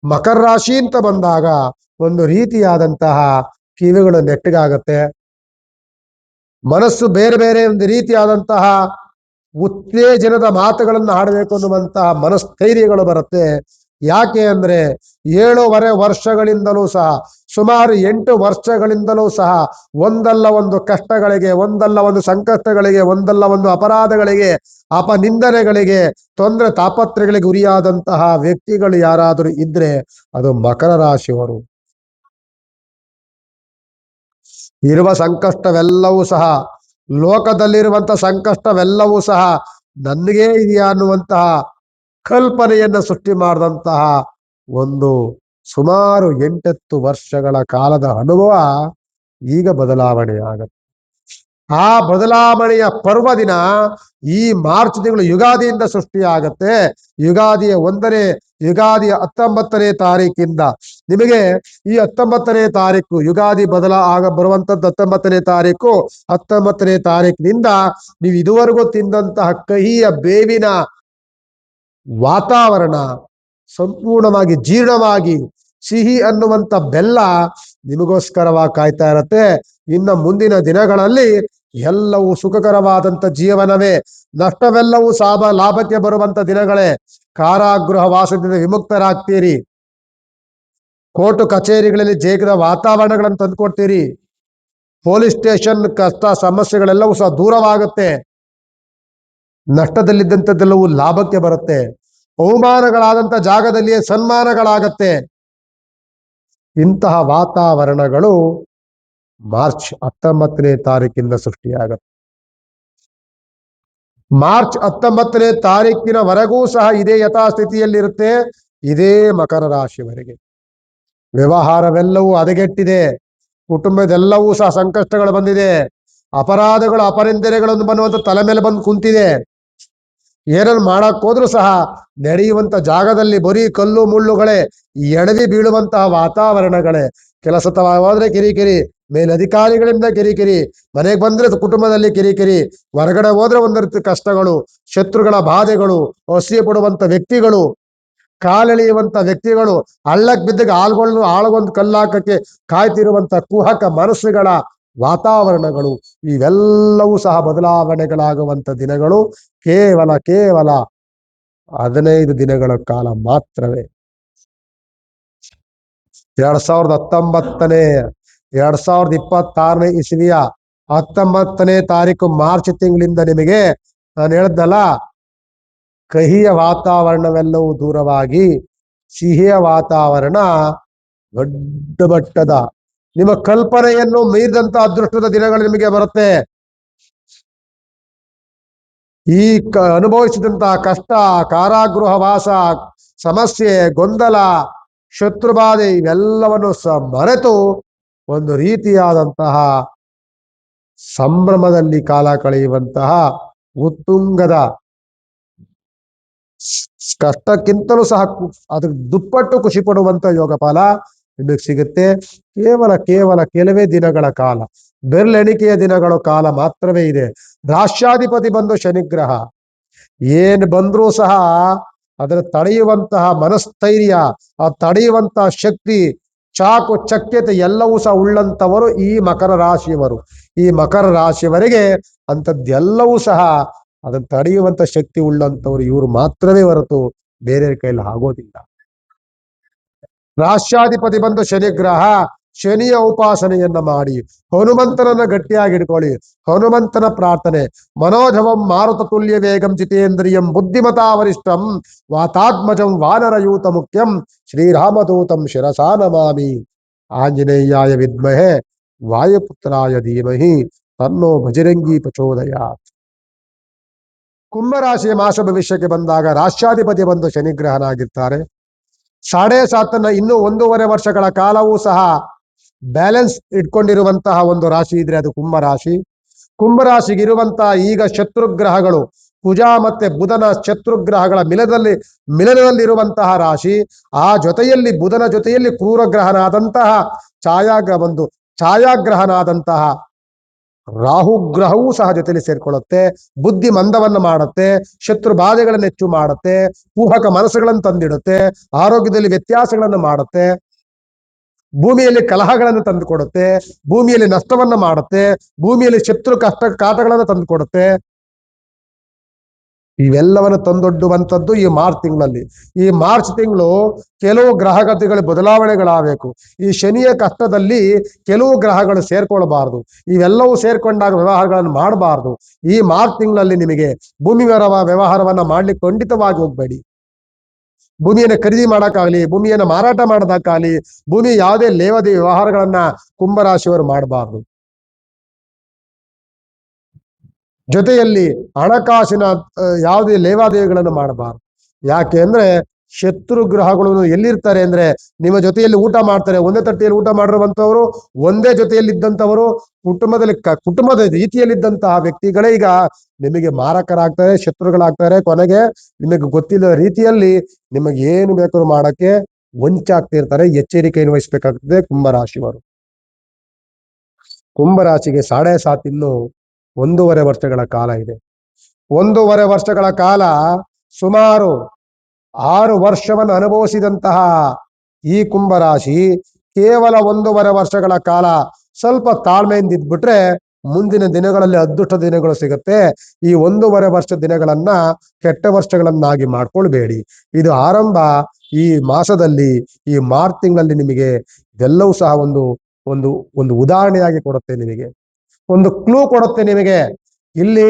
ಮಕರ ರಾಶಿ ಅಂತ ಬಂದಾಗ ಒಂದು ರೀತಿಯಾದಂತಹ ಕಿವಿಗಳು ನೆಟ್ಟಗಾಗತ್ತೆ. ಮನಸ್ಸು ಬೇರೆ ಬೇರೆ ಒಂದು ರೀತಿಯಾದಂತಹ ಉತ್ತೇಜನದ ಮಾತುಗಳನ್ನು ಆಡಬೇಕು ಅನ್ನುವಂತಹ ಮನಸ್ಥೈರ್ಯಗಳು ಬರುತ್ತೆ. ಯಾಕೆ ಅಂದ್ರೆ 7.5 ವರ್ಷಗಳಿಂದಲೂ ಸಹ, ಸುಮಾರು 8 ವರ್ಷಗಳಿಂದಲೂ ಸಹ ಒಂದಲ್ಲ ಒಂದು ಕಷ್ಟಗಳಿಗೆ, ಒಂದಲ್ಲ ಒಂದು ಸಂಕಷ್ಟಗಳಿಗೆ, ಒಂದಲ್ಲ ಒಂದು ಅಪರಾಧಗಳಿಗೆ, ಅಪನಿಂದನೆಗಳಿಗೆ, ತೊಂದರೆ ತಾಪತ್ರಗಳಿಗೆ ಗುರಿಯಾದಂತಹ ವ್ಯಕ್ತಿಗಳು ಯಾರಾದರೂ ಇದ್ರೆ ಅದು ಮಕರ ರಾಶಿಯವರು. ಇರುವ ಸಂಕಷ್ಟವೆಲ್ಲವೂ ಸಹ, ಲೋಕದಲ್ಲಿರುವಂತ ಸಂಕಷ್ಟವೆಲ್ಲವೂ ಸಹ ನನಗೇ ಇದೆಯಾ ಅನ್ನುವಂತಹ ಕಲ್ಪನೆಯನ್ನ ಸೃಷ್ಟಿ ಮಾಡಿದಂತಹ ಒಂದು ಸುಮಾರು 8 ವರ್ಷಗಳ ಕಾಲದ ಅನುಭವ ಈಗ ಬದಲಾವಣೆ ಆಗತ್ತೆ. ಆ ಬದಲಾವಣೆಯ ಪರ್ವದಿನ ಈ ಮಾರ್ಚ್ ತಿಂಗಳು ಯುಗಾದಿಯಿಂದ ಸೃಷ್ಟಿಯಾಗತ್ತೆ. ಯುಗಾದಿಯ 19ನೇ ತಾರೀಕಿಂದ ನಿಮಗೆ ಈ 19ನೇ ತಾರೀಕು ಯುಗಾದಿ ಬರುವಂತದ್ದು 19ನೇ ತಾರೀಕು. 19ನೇ ತಾರೀಕಿನಿಂದ ನೀವು ಇದುವರೆಗೂ ತಿಂದಂತಹ ಕಹಿಯ ಬೇವಿನ ವಾತಾವರಣ ಸಂಪೂರ್ಣವಾಗಿ ಜೀರ್ಣವಾಗಿ ಸಿಹಿ ಅನ್ನುವಂತ ಬೆಲ್ಲ ನಿಮಗೋಸ್ಕರವಾಗಿ ಕಾಯ್ತಾ ಇರತ್ತೆ. ಇನ್ನ ಮುಂದಿನ ದಿನಗಳಲ್ಲಿ ಎಲ್ಲವೂ ಸುಖಕರವಾದಂತ ಜೀವನವೇ. ನಷ್ಟವೆಲ್ಲವೂ ಲಾಭಕ್ಕೆ ಬರುವಂತ ದಿನಗಳೇ. ಕಾರಾಗೃಹ ವಾಸದಿಂದ ವಿಮುಕ್ತರಾಗ್ತೀರಿ. ಕೋರ್ಟು ಕಚೇರಿಗಳಲ್ಲಿ ಜೇಗದ ವಾತಾವರಣಗಳನ್ನು ತಂದುಕೊಡ್ತೀರಿ. ಪೊಲೀಸ್ ಸ್ಟೇಷನ್ ಕಷ್ಟ ಸಮಸ್ಯೆಗಳೆಲ್ಲವೂ ಸಹ ದೂರವಾಗುತ್ತೆ. ನಷ್ಟದಲ್ಲಿದ್ದಂಥದ್ದೆಲ್ಲವೂ ಲಾಭಕ್ಕೆ ಬರುತ್ತೆ. ಅವಮಾನಗಳಾದಂಥ ಜಾಗದಲ್ಲಿಯೇ ಸನ್ಮಾನಗಳಾಗತ್ತೆ. ಇಂತಹ ವಾತಾವರಣಗಳು ಮಾರ್ಚ್ 19ನೇ ತಾರೀಕಿಂದ ಸೃಷ್ಟಿಯಾಗತ್ತೆ. ಮಾರ್ಚ್ 19ನೇ ತಾರೀಕಿನವರೆಗೂ ಸಹ ಇದೇ ಯಥಾಸ್ಥಿತಿಯಲ್ಲಿರುತ್ತೆ. ಇದೇ ಮಕರ ರಾಶಿವರೆಗೆ ವ್ಯವಹಾರವೆಲ್ಲವೂ ಹದಗೆಟ್ಟಿದೆ. ಕುಟುಂಬದೆಲ್ಲವೂ ಸಹ ಸಂಕಷ್ಟಗಳು ಬಂದಿದೆ. ಅಪರಾಧಗಳು ಅಪನಿಂದನೆಗಳನ್ನು ಬನ್ನುವಂತ ತಲೆ ಮೇಲೆ ಬಂದು ಕುಂತಿದೆ. ಏನನ್ನು ಮಾಡಕ್ ಹೋದ್ರೂ ಸಹ ನಡೆಯುವಂತ ಜಾಗದಲ್ಲಿ ಬರೀ ಕಲ್ಲು ಮುಳ್ಳುಗಳೇ, ಎಡವಿ ಬೀಳುವಂತಹ ವಾತಾವರಣಗಳೇ. ಕೆಲಸ ಹೋದ್ರೆ ಕಿರಿಕಿರಿ, ಮೇಲಧಿಕಾರಿಗಳಿಂದ ಕಿರಿಕಿರಿ, ಮನೆಗೆ ಬಂದ್ರೆ ಕುಟುಂಬದಲ್ಲಿ ಕಿರಿಕಿರಿ, ಹೊರಗಡೆ ಹೋದ್ರೆ ಒಂದ್ ರೀತಿ ಕಷ್ಟಗಳು, ಶತ್ರುಗಳ ಬಾಧೆಗಳು, ಅಸೂಯೆ ಪಡುವಂತ ವ್ಯಕ್ತಿಗಳು, ಕಾಲೆಳೆಯುವಂತ ವ್ಯಕ್ತಿಗಳು, ಹಳ್ಳಕ್ ಬಿದ್ದಾಗ ಆಳ್ಗೊಂದು ಕಲ್ಲಾಕಕ್ಕೆ ಕಾಯ್ತಿರುವಂತ ಕುಹಕ ಮನಸ್ಸುಗಳ ವಾತಾವರಣಗಳು, ಇವೆಲ್ಲವೂ ಸಹ ಬದಲಾವಣೆಗಳಾಗುವಂತ ದಿನಗಳು ಕೇವಲ 15 ದಿನಗಳ ಕಾಲ ಮಾತ್ರವೇ. 2019 ಇಸವಿಯ 19ನೇ ತಾರೀಕು ಮಾರ್ಚ್ ತಿಂಗಳಿಂದ ನಿಮಗೆ ನಾನು ಹೇಳ್ದಲ್ಲ, ಕಹಿಯ ವಾತಾವರಣವೆಲ್ಲವೂ ದೂರವಾಗಿ ಸಿಹಿಯ ವಾತಾವರಣ, ದೊಡ್ಡ ಮಟ್ಟದ ನಿಮ್ಮ ಕಲ್ಪನೆಯನ್ನು ಮೀರಿದಂತ ಅದೃಷ್ಟದ ದಿನಗಳು ನಿಮಗೆ ಬರುತ್ತೆ. ಈ ಅನುಭವಿಸಿದಂತಹ ಕಷ್ಟ, ಕಾರಾಗೃಹ ವಾಸ, ಸಮಸ್ಯೆ, ಗೊಂದಲ, ಶತ್ರುಬಾಧೆ ಇವೆಲ್ಲವನ್ನು ಮರೆತು ಒಂದು ರೀತಿಯಾದಂತಹ ಸಂಭ್ರಮದಲ್ಲಿ ಕಾಲ ಕಳೆಯುವಂತಹ ಉತ್ತುಂಗದ, ಕಷ್ಟಕ್ಕಿಂತಲೂ ಸಹ ಅದ್ರ ದುಪ್ಪಟ್ಟು ಖುಷಿ ಪಡುವಂತ ಯೋಗ ಫಲ ನಿಮಗೆ ಸಿಗುತ್ತೆ. ಕೇವಲ ಕೆಲವೇ ದಿನಗಳ ಕಾಲ, ಬೆರಳೆಣಿಕೆಯ ದಿನಗಳ ಕಾಲ ಮಾತ್ರವೇ ಇದೆ. ರಾಷ್ಟ್ರಾಧಿಪತಿ ಬಂದು ಶನಿಗ್ರಹ, ಏನ್ ಬಂದ್ರೂ ಸಹ ಅದರ ತಡೆಯುವಂತಹ ಮನಸ್ಥೈರ್ಯ, ಆ ತಡೆಯುವಂತಹ ಶಕ್ತಿ, ಚಾಕು ಚಕ್ಯತೆ ಎಲ್ಲವೂ ಸಹ ಉಳ್ಳಂತವರು ಈ ಮಕರ ರಾಶಿಯವರು. ಈ ಮಕರ ರಾಶಿಯವರಿಗೆ ಅಂಥದ್ದೆಲ್ಲವೂ ಸಹ ಅದನ್ನು ತಡೆಯುವಂತ ಶಕ್ತಿ ಉಳ್ಳಂತವರು ಇವರು ಮಾತ್ರವೇ ಹೊರತು ಬೇರೆ ಕೈಯಲ್ಲಿ ಆಗೋದಿಲ್ಲ. ರಾಷ್ಟ್ರಾಧಿಪತಿ ಬಂದು ಶನಿಗ್ರಹ, ಶನಿಯ ಉಪಾಸನೆಯನ್ನ ಮಾಡಿ, ಹನುಮಂತನನ್ನ ಗಟ್ಟಿಯಾಗಿ ಹಿಡ್ಕೊಳ್ಳಿ. ಹನುಮಂತನ ಪ್ರಾರ್ಥನೆ, ಮನೋಜವಂ ಮಾರುತ ತುಲ್ಯ ವೇಗಂ ಜಿತೇಂದ್ರಿಯಂ ಬುದ್ಧಿಮತಾ ವರಿಷ್ಠಂ ವಾತಾತ್ಮಜಂ ವಾನರಯೂತ ಮುಖ್ಯಂ ಶ್ರೀರಾಮದೂತಂ ಶಿರಸಾ ನಮಾಮಿ. ಆಂಜನೇಯಾಯ ವಿದ್ಮಹೆ ವಾಯುಪುತ್ರಾಯ ಧೀಮಹಿ ತನ್ನೋ ಭಜರಂಗಿ ಪ್ರಚೋದಯಾತ್. ಕುಂಭರಾಶಿಯ ಮಾಸ ಭವಿಷ್ಯಕ್ಕೆ ಬಂದಾಗ ರಾಷ್ಟ್ರಾಧಿಪತಿ ಬಂದು ಶನಿಗ್ರಹನಾಗಿರ್ತಾರೆ. 7.5 ಇನ್ನೂ 1.5 ವರ್ಷಗಳ ಕಾಲವೂ ಸಹ ಬ್ಯಾಲೆನ್ಸ್ ಇಟ್ಕೊಂಡಿರುವಂತಹ ಒಂದು ರಾಶಿ ಇದ್ರೆ ಅದು ಕುಂಭರಾಶಿ. ಕುಂಭರಾಶಿಗಿರುವಂತಹ ಈಗ ಶತ್ರುಗ್ರಹಗಳು, ಕುಜ ಮತ್ತೆ ಬುಧನ ಶತ್ರುಗ್ರಹಗಳ ಮಿಲನದಲ್ಲಿರುವಂತಹ ರಾಶಿ. ಆ ಜೊತೆಯಲ್ಲಿ ಬುಧನ ಜೊತೆಯಲ್ಲಿ ಕ್ರೂರಗ್ರಹನಾದಂತಹ ಛಾಯಾಗ್ರಹನಾದಂತಹ ರಾಹುಗ್ರಹವೂ ಸಹ ಜೊತೆಲಿ ಸೇರ್ಕೊಳ್ಳುತ್ತೆ. ಬುದ್ಧಿ ಮಂದವನ್ನು ಮಾಡುತ್ತೆ, ಶತ್ರು ಬಾಧೆಗಳನ್ನು ಹೆಚ್ಚು ಮಾಡುತ್ತೆ, ಕುಹಕ ಮನಸ್ಸುಗಳನ್ನು ತಂದಿಡುತ್ತೆ, ಆರೋಗ್ಯದಲ್ಲಿ ವ್ಯತ್ಯಾಸಗಳನ್ನು ಮಾಡುತ್ತೆ, ಭೂಮಿಯಲ್ಲಿ ಕಲಹಗಳನ್ನು ತಂದುಕೊಡುತ್ತೆ, ಭೂಮಿಯಲ್ಲಿ ನಷ್ಟವನ್ನು ಮಾಡುತ್ತೆ, ಭೂಮಿಯಲ್ಲಿ ಶತ್ರು ಕಾಟಗಳನ್ನು ತಂದುಕೊಡುತ್ತೆ. ಇವೆಲ್ಲವನ್ನು ತಂದೊಡ್ಡುವಂಥದ್ದು ಈ ಮಾರ್ಚ್ ತಿಂಗಳಲ್ಲಿ. ಈ ಮಾರ್ಚ್ ತಿಂಗಳು ಕೆಲವು ಗ್ರಹಗತಿಗಳ ಬದಲಾವಣೆಗಳಾಗಬೇಕು. ಈ ಶನಿಯ ಕಷ್ಟದಲ್ಲಿ ಕೆಲವು ಗ್ರಹಗಳು ಸೇರ್ಕೊಳ್ಬಾರ್ದು. ಇವೆಲ್ಲವೂ ಸೇರ್ಕೊಂಡಾಗ ವ್ಯವಹಾರಗಳನ್ನು ಮಾಡಬಾರ್ದು. ಈ ಮಾರ್ಚ್ ತಿಂಗಳಲ್ಲಿ ನಿಮಗೆ ಭೂಮಿ ವ್ಯವಹಾರವನ್ನ ಮಾಡ್ಲಿಕ್ಕೆ ಖಂಡಿತವಾಗಿ ಹೋಗ್ಬೇಡಿ. ಭೂಮಿಯನ್ನು ಖರೀದಿ ಮಾಡೋಕ್ಕಾಗಲಿ, ಭೂಮಿಯನ್ನು ಮಾರಾಟ ಮಾಡೋದಕ್ಕಾಗಲಿ, ಭೂಮಿ ಯಾವುದೇ ಲೇವದಿ ವ್ಯವಹಾರಗಳನ್ನ ಕುಂಭರಾಶಿಯವರು ಮಾಡಬಾರ್ದು. ಜೊತೆಯಲ್ಲಿ ಹಣಕಾಸಿನ ಯಾವುದೇ ಲೇವಾದೇವಿಗಳನ್ನು ಮಾಡಬಾರ್ದು. ಯಾಕೆ ಅಂದ್ರೆ ಶತ್ರು ಗ್ರಹಗಳು ಎಲ್ಲಿರ್ತಾರೆ ಅಂದ್ರೆ ನಿಮ್ಮ ಜೊತೆಯಲ್ಲಿ ಊಟ ಮಾಡ್ತಾರೆ, ಒಂದೇ ತಟ್ಟೆಯಲ್ಲಿ ಊಟ ಮಾಡಿರುವಂತವರು, ಒಂದೇ ಜೊತೆಯಲ್ಲಿದ್ದಂಥವರು, ಕುಟುಂಬದ ರೀತಿಯಲ್ಲಿದ್ದಂತಹ ವ್ಯಕ್ತಿಗಳೇ ಈಗ ನಿಮಗೆ ಮಾರಕರಾಗ್ತಾರೆ, ಶತ್ರುಗಳಾಗ್ತಾರೆ. ಕೊನೆಗೆ ನಿಮಗೆ ಗೊತ್ತಿಲ್ಲದ ರೀತಿಯಲ್ಲಿ ನಿಮಗೆ ಏನು ಬೇಕಾದ್ರೂ ಮಾಡಕ್ಕೆ ವಂಚಾಗ್ತಿರ್ತಾರೆ. ಎಚ್ಚರಿಕೆಯನ್ನು ವಹಿಸಬೇಕಾಗ್ತದೆ ಕುಂಭರಾಶಿಯವರು. ಕುಂಭರಾಶಿಗೆ 7.5 ಇನ್ನು 1.5 ವರ್ಷಗಳ ಕಾಲ ಇದೆ. 1.5 ವರ್ಷಗಳ ಕಾಲ ಸುಮಾರು 6 ವರ್ಷವನ್ನು ಅನುಭವಿಸಿದಂತಹ ಈ ಕುಂಭರಾಶಿ ಕೇವಲ 1.5 ವರ್ಷಗಳ ಕಾಲ ಸ್ವಲ್ಪ ತಾಳ್ಮೆಯಿಂದ ಇದ್ಬಿಟ್ರೆ ಮುಂದಿನ ದಿನಗಳಲ್ಲಿ ಅದೃಷ್ಟ ದಿನಗಳು ಸಿಗುತ್ತೆ. ಈ 1.5 ವರ್ಷ ದಿನಗಳನ್ನ ಕೆಟ್ಟ ವರ್ಷಗಳನ್ನಾಗಿ ಮಾಡ್ಕೊಳ್ಬೇಡಿ. ಇದು ಆರಂಭ. ಈ ಮಾಸದಲ್ಲಿ, ಈ ಮಾರ್ಚ್ ತಿಂಗಳಲ್ಲಿ ನಿಮಗೆ ಇದೆಲ್ಲವೂ ಸಹ ಒಂದು ಒಂದು ಒಂದು ಉದಾಹರಣೆಯಾಗಿ ಕೊಡುತ್ತೆ, ನಿಮಗೆ ಒಂದು ಕ್ಲೂ ಕೊಡುತ್ತೆ. ನಿಮಗೆ ಇಲ್ಲಿ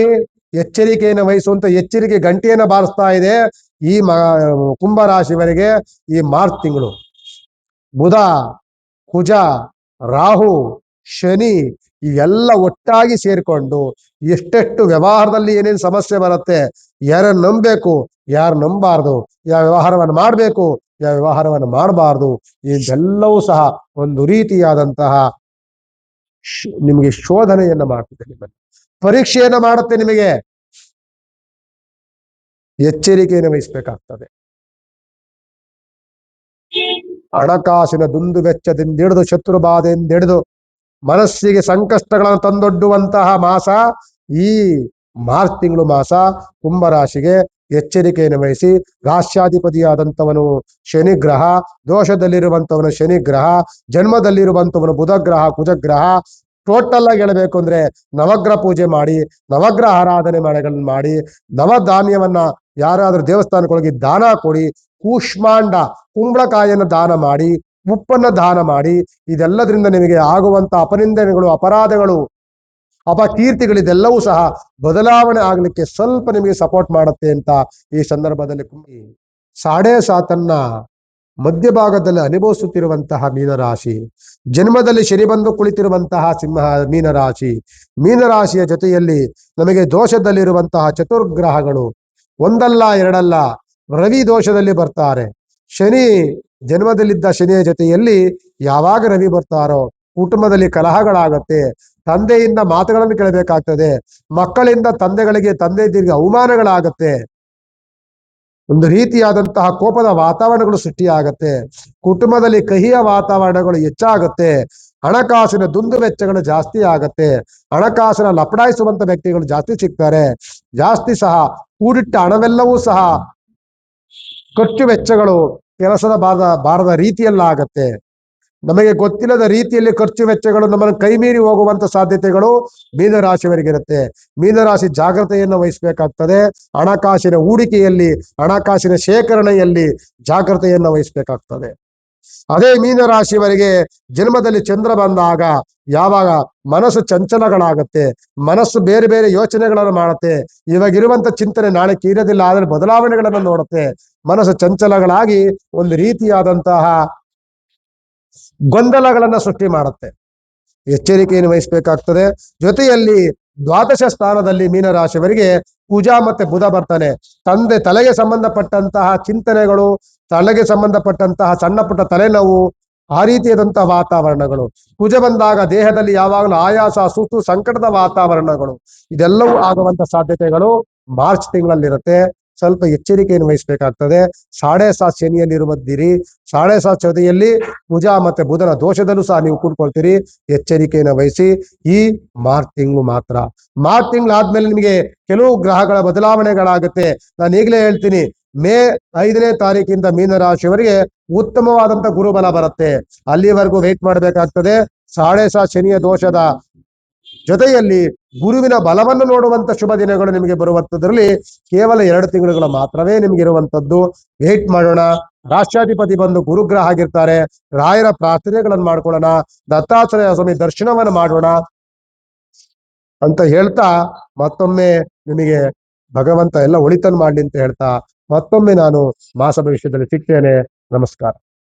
ಎಚ್ಚರಿಕೆಯನ್ನು ವಹಿಸುವಂತ ಎಚ್ಚರಿಕೆ ಗಂಟೆಯನ್ನು ಬಾರಿಸ್ತಾ ಇದೆ ಈ ಕುಂಭರಾಶಿವರೆಗೆ. ಈ ಮಾರ್ಚ್ ತಿಂಗಳು ಬುಧ, ಕುಜ, ರಾಹು, ಶನಿ ಇವೆಲ್ಲ ಒಟ್ಟಾಗಿ ಸೇರಿಕೊಂಡು ಎಷ್ಟೆಷ್ಟು ವ್ಯವಹಾರದಲ್ಲಿ ಏನೇನು ಸಮಸ್ಯೆ ಬರುತ್ತೆ, ಯಾರನ್ನು ನಂಬಬೇಕು, ಯಾರು ನಂಬಾರ್ದು, ಯಾವ ವ್ಯವಹಾರವನ್ನು ಮಾಡಬೇಕು, ಯಾವ ವ್ಯವಹಾರವನ್ನು ಮಾಡಬಾರ್ದು, ಇದೆಲ್ಲವೂ ಸಹ ಒಂದು ರೀತಿಯಾದಂತಹ ನಿಮಗೆ ಶೋಧನೆಯನ್ನ ಮಾಡ್ತದೆ, ನಿಮ್ಮನ್ನು ಪರೀಕ್ಷೆಯನ್ನ ಮಾಡುತ್ತೆ ನಿಮಗೆ. ಎಚ್ಚರಿಕೆಯನ್ನು ವಹಿಸಬೇಕಾಗ್ತದೆ. ಹಣಕಾಸಿನ ದುಂದು ವೆಚ್ಚದಿಂದ ಹಿಡಿದು ಶತ್ರು ಬಾಧೆಯಿಂದ ಹಿಡಿದು ಮನಸ್ಸಿಗೆ ಸಂಕಷ್ಟಗಳನ್ನು ತಂದೊಡ್ಡುವಂತಹ ಮಾಸ ಈ ಮಾರ್ಚ್ ತಿಂಗಳು ಮಾಸ. ಕುಂಭರಾಶಿಗೆ ಎಚ್ಚರಿಕೆಯನ್ನು ವಹಿಸಿ. ರಾಶ್ಯಾಧಿಪತಿಯಾದಂಥವನು ಶನಿಗ್ರಹ, ದೋಷದಲ್ಲಿರುವಂಥವನು ಶನಿಗ್ರಹ, ಜನ್ಮದಲ್ಲಿರುವಂಥವನು ಬುಧಗ್ರಹ, ಕುಜಗ್ರಹ. ಟೋಟಲ್ ಆಗಿ ಹೇಳಬೇಕು ಅಂದ್ರೆ ನವಗ್ರಹ ಪೂಜೆ ಮಾಡಿ, ನವಗ್ರಹ ಆರಾಧನೆ ಮಾಡಿ, ನವಧಾನ್ಯವನ್ನ ಯಾರಾದ್ರೂ ದೇವಸ್ಥಾನಕ್ಕೊಳಗೆ ದಾನ ಕೊಡಿ, ಕೂಷ್ಮಾಂಡ ಕುಂಬಳಕಾಯಿಯನ್ನು ದಾನ ಮಾಡಿ, ಉಪ್ಪನ್ನು ದಾನ ಮಾಡಿ. ಇದೆಲ್ಲದರಿಂದ ನಿಮಗೆ ಆಗುವಂತ ಅಪನಿಂದನೆಗಳು, ಅಪರಾಧಗಳು, ಅಪಕೀರ್ತಿಗಳು ಇದೆಲ್ಲವೂ ಸಹ ಬದಲಾವಣೆ ಆಗಲಿಕ್ಕೆ ಸ್ವಲ್ಪ ನಿಮಗೆ ಸಪೋರ್ಟ್ ಮಾಡುತ್ತೆ ಅಂತ ಈ ಸಂದರ್ಭದಲ್ಲಿ ಸಾಡೆ ಸಾತನ್ನ ಮಧ್ಯಭಾಗದಲ್ಲಿ ಅನುಭವಿಸುತ್ತಿರುವಂತಹ ಮೀನರಾಶಿ, ಜನ್ಮದಲ್ಲಿ ಶನಿ ಬಂದು ಕುಳಿತಿರುವಂತಹ ಮೀನರಾಶಿ, ಮೀನರಾಶಿಯ ಜೊತೆಯಲ್ಲಿ ನಮಗೆ ದೋಷದಲ್ಲಿರುವಂತಹ ಚತುರ್ಗ್ರಹಗಳು ಒಂದಲ್ಲ ಎರಡಲ್ಲ, ರವಿ ದೋಷದಲ್ಲಿ ಬರ್ತಾರೆ. ಶನಿ ಜನ್ಮದಲ್ಲಿದ್ದ ಶನಿಯ ಜೊತೆಯಲ್ಲಿ ಯಾವಾಗ ರವಿ ಬರ್ತಾರೋ ಕುಟುಂಬದಲ್ಲಿ ಕಲಹಗಳಾಗತ್ತೆ, ತಂದೆಯಿಂದ ಮಾತುಗಳನ್ನು ಕೇಳಬೇಕಾಗ್ತದೆ, ಮಕ್ಕಳಿಂದ ತಂದೆಯರಿಗೆ ಅವಮಾನಗಳಾಗತ್ತೆ, ಒಂದು ರೀತಿಯಾದಂತಹ ಕೋಪದ ವಾತಾವರಣಗಳು ಸೃಷ್ಟಿಯಾಗತ್ತೆ, ಕುಟುಂಬದಲ್ಲಿ ಕಹಿಯ ವಾತಾವರಣಗಳು ಹೆಚ್ಚಾಗತ್ತೆ, ಹಣಕಾಸಿನ ದುಂದು ವೆಚ್ಚಗಳು ಜಾಸ್ತಿ ಆಗತ್ತೆ, ಹಣಕಾಸಿನ ಲಪಡಾಯಿಸುವಂತ ವ್ಯಕ್ತಿಗಳು ಜಾಸ್ತಿ ಸಿಗ್ತಾರೆ, ಜಾಸ್ತಿ ಸಹ ಕೂಡಿಟ್ಟ ಹಣವೆಲ್ಲವೂ ಸಹ ಖರ್ಚು ವೆಚ್ಚಗಳು ಕೆಲಸದ ಬಾರದ ರೀತಿಯಲ್ಲಾಗತ್ತೆ. ನಮಗೆ ಗೊತ್ತಿಲ್ಲದ ರೀತಿಯಲ್ಲಿ ಖರ್ಚು ವೆಚ್ಚಗಳು ನಮ್ಮನ್ನು ಕೈ ಮೀರಿ ಹೋಗುವಂತ ಸಾಧ್ಯತೆಗಳು ಮೀನರಾಶಿಯವರಿಗಿರುತ್ತೆ. ಮೀನರಾಶಿ ಜಾಗ್ರತೆಯನ್ನು ವಹಿಸಬೇಕಾಗ್ತದೆ. ಹಣಕಾಸಿನ ಹೂಡಿಕೆಯಲ್ಲಿ, ಹಣಕಾಸಿನ ಶೇಖರಣೆಯಲ್ಲಿ ಜಾಗ್ರತೆಯನ್ನು ವಹಿಸಬೇಕಾಗ್ತದೆ. ಅದೇ ಮೀನರಾಶಿಯವರಿಗೆ ಜನ್ಮದಲ್ಲಿ ಚಂದ್ರ ಬಂದಾಗ ಯಾವಾಗ ಮನಸ್ಸು ಚಂಚಲಗಳಾಗತ್ತೆ, ಮನಸ್ಸು ಬೇರೆ ಬೇರೆ ಯೋಚನೆಗಳನ್ನು ಮಾಡುತ್ತೆ, ಇವಾಗಿರುವಂತ ಚಿಂತನೆ ನಾಳೆ ಇರೋದಿಲ್ಲ, ಆದ್ರೆ ಬದಲಾವಣೆಗಳನ್ನು ನೋಡುತ್ತೆ, ಮನಸ್ಸು ಚಂಚಲಗಳಾಗಿ ಒಂದು ರೀತಿಯಾದಂತಹ ಗೊಂದಲಗಳನ್ನ ಸೃಷ್ಟಿ ಮಾಡುತ್ತೆ. ಎಚ್ಚರಿಕೆಯನ್ನು ವಹಿಸಬೇಕಾಗ್ತದೆ. ಜೊತೆಯಲ್ಲಿ ದ್ವಾದಶ ಸ್ಥಾನದಲ್ಲಿ ಮೀನರಾಶಿಯವರಿಗೆ ಕುಜ ಮತ್ತೆ ಬುಧ ಬರ್ತಾನೆ. ತಲೆಗೆ ಸಂಬಂಧಪಟ್ಟಂತಹ ಚಿಂತನೆಗಳು, ತಲೆಗೆ ಸಂಬಂಧಪಟ್ಟಂತಹ ಸಣ್ಣ ಪುಟ್ಟ ತಲೆನೋವು, ಆ ರೀತಿಯಾದಂತಹ ವಾತಾವರಣಗಳು. ಕುಜ ಬಂದಾಗ ದೇಹದಲ್ಲಿ ಯಾವಾಗಲೂ ಆಯಾಸ, ಸುಸ್ತು, ಸಂಕಟದ ವಾತಾವರಣಗಳು ಇದೆಲ್ಲವೂ ಆಗುವಂತ ಸಾಧ್ಯತೆಗಳು ಮಾರ್ಚ್ ತಿಂಗಳಲ್ಲಿರುತ್ತೆ. ಸ್ವಲ್ಪ ಎಚ್ಚರಿಕೆಯನ್ನು ವಹಿಸಬೇಕಾಗ್ತದೆ. ಸಾಡೆ ಸಾತ್ ಶನಿಯಲ್ಲಿರುವುದಿರಿ, ಸಾಡೆ ಸಾತ್ ಜೊತೆಯಲ್ಲಿ ಕುಜ ಮತ್ತೆ ಬುಧನ ದೋಷದಲ್ಲೂ ಸಹ ನೀವು ಕೂಡ್ಕೊಳ್ತೀರಿ. ಎಚ್ಚರಿಕೆಯನ್ನು ವಹಿಸಿ. ಈ ಮಾರ್ಚ್ ತಿಂಗಳು ಮಾತ್ರ. ಮಾರ್ಚ್ ತಿಂಗಳಾದ್ಮೇಲೆ ನಿಮಗೆ ಕೆಲವು ಗ್ರಹಗಳ ಬದಲಾವಣೆಗಳಾಗುತ್ತೆ. ನಾನು ಈಗಲೇ ಹೇಳ್ತೀನಿ, ಮೇ 5ನೇ ತಾರೀಕಿಂದ ಮೀನರಾಶಿಯವರಿಗೆ ಉತ್ತಮವಾದಂತ ಗುರುಬಲ ಬರುತ್ತೆ. ಅಲ್ಲಿವರೆಗೂ ವೇಟ್ ಮಾಡಬೇಕಾಗ್ತದೆ. ಸಾಡೆ ಸಾತ್ ಶನಿಯ ದೋಷದ ಜೊತೆಯಲ್ಲಿ ಗುರುವಿನ ಬಲವನ್ನು ನೋಡುವಂತ ಶುಭ ದಿನಗಳು ನಿಮಗೆ ಬರುವಂತದ್ರಲ್ಲಿ ಕೇವಲ 2 ತಿಂಗಳುಗಳು ಮಾತ್ರವೇ ನಿಮ್ಗೆ ಇರುವಂತದ್ದು. ವೇಟ್ ಮಾಡೋಣ. ರಾಷ್ಟ್ರಾಧಿಪತಿ ಬಂದು ಗುರುಗ್ರಹ ಆಗಿರ್ತಾರೆ. ರಾಯರ ಪ್ರಾರ್ಥನೆಗಳನ್ನು ಮಾಡ್ಕೊಳ್ಳೋಣ, ದತ್ತಾತ್ರೇಯ ಸ್ವಾಮಿ ದರ್ಶನವನ್ನು ಮಾಡೋಣ ಅಂತ ಹೇಳ್ತಾ, ಮತ್ತೊಮ್ಮೆ ನಿಮಗೆ ಭಗವಂತ ಎಲ್ಲ ಒಳಿತನ್ನು ಮಾಡ್ಲಿ ಅಂತ ಹೇಳ್ತಾ, ಮತ್ತೊಮ್ಮೆ ನಾನು ಮಾಸ ಭವಿಷ್ಯದಲ್ಲಿ ಸಿಗ್ತೇನೆ. ನಮಸ್ಕಾರ.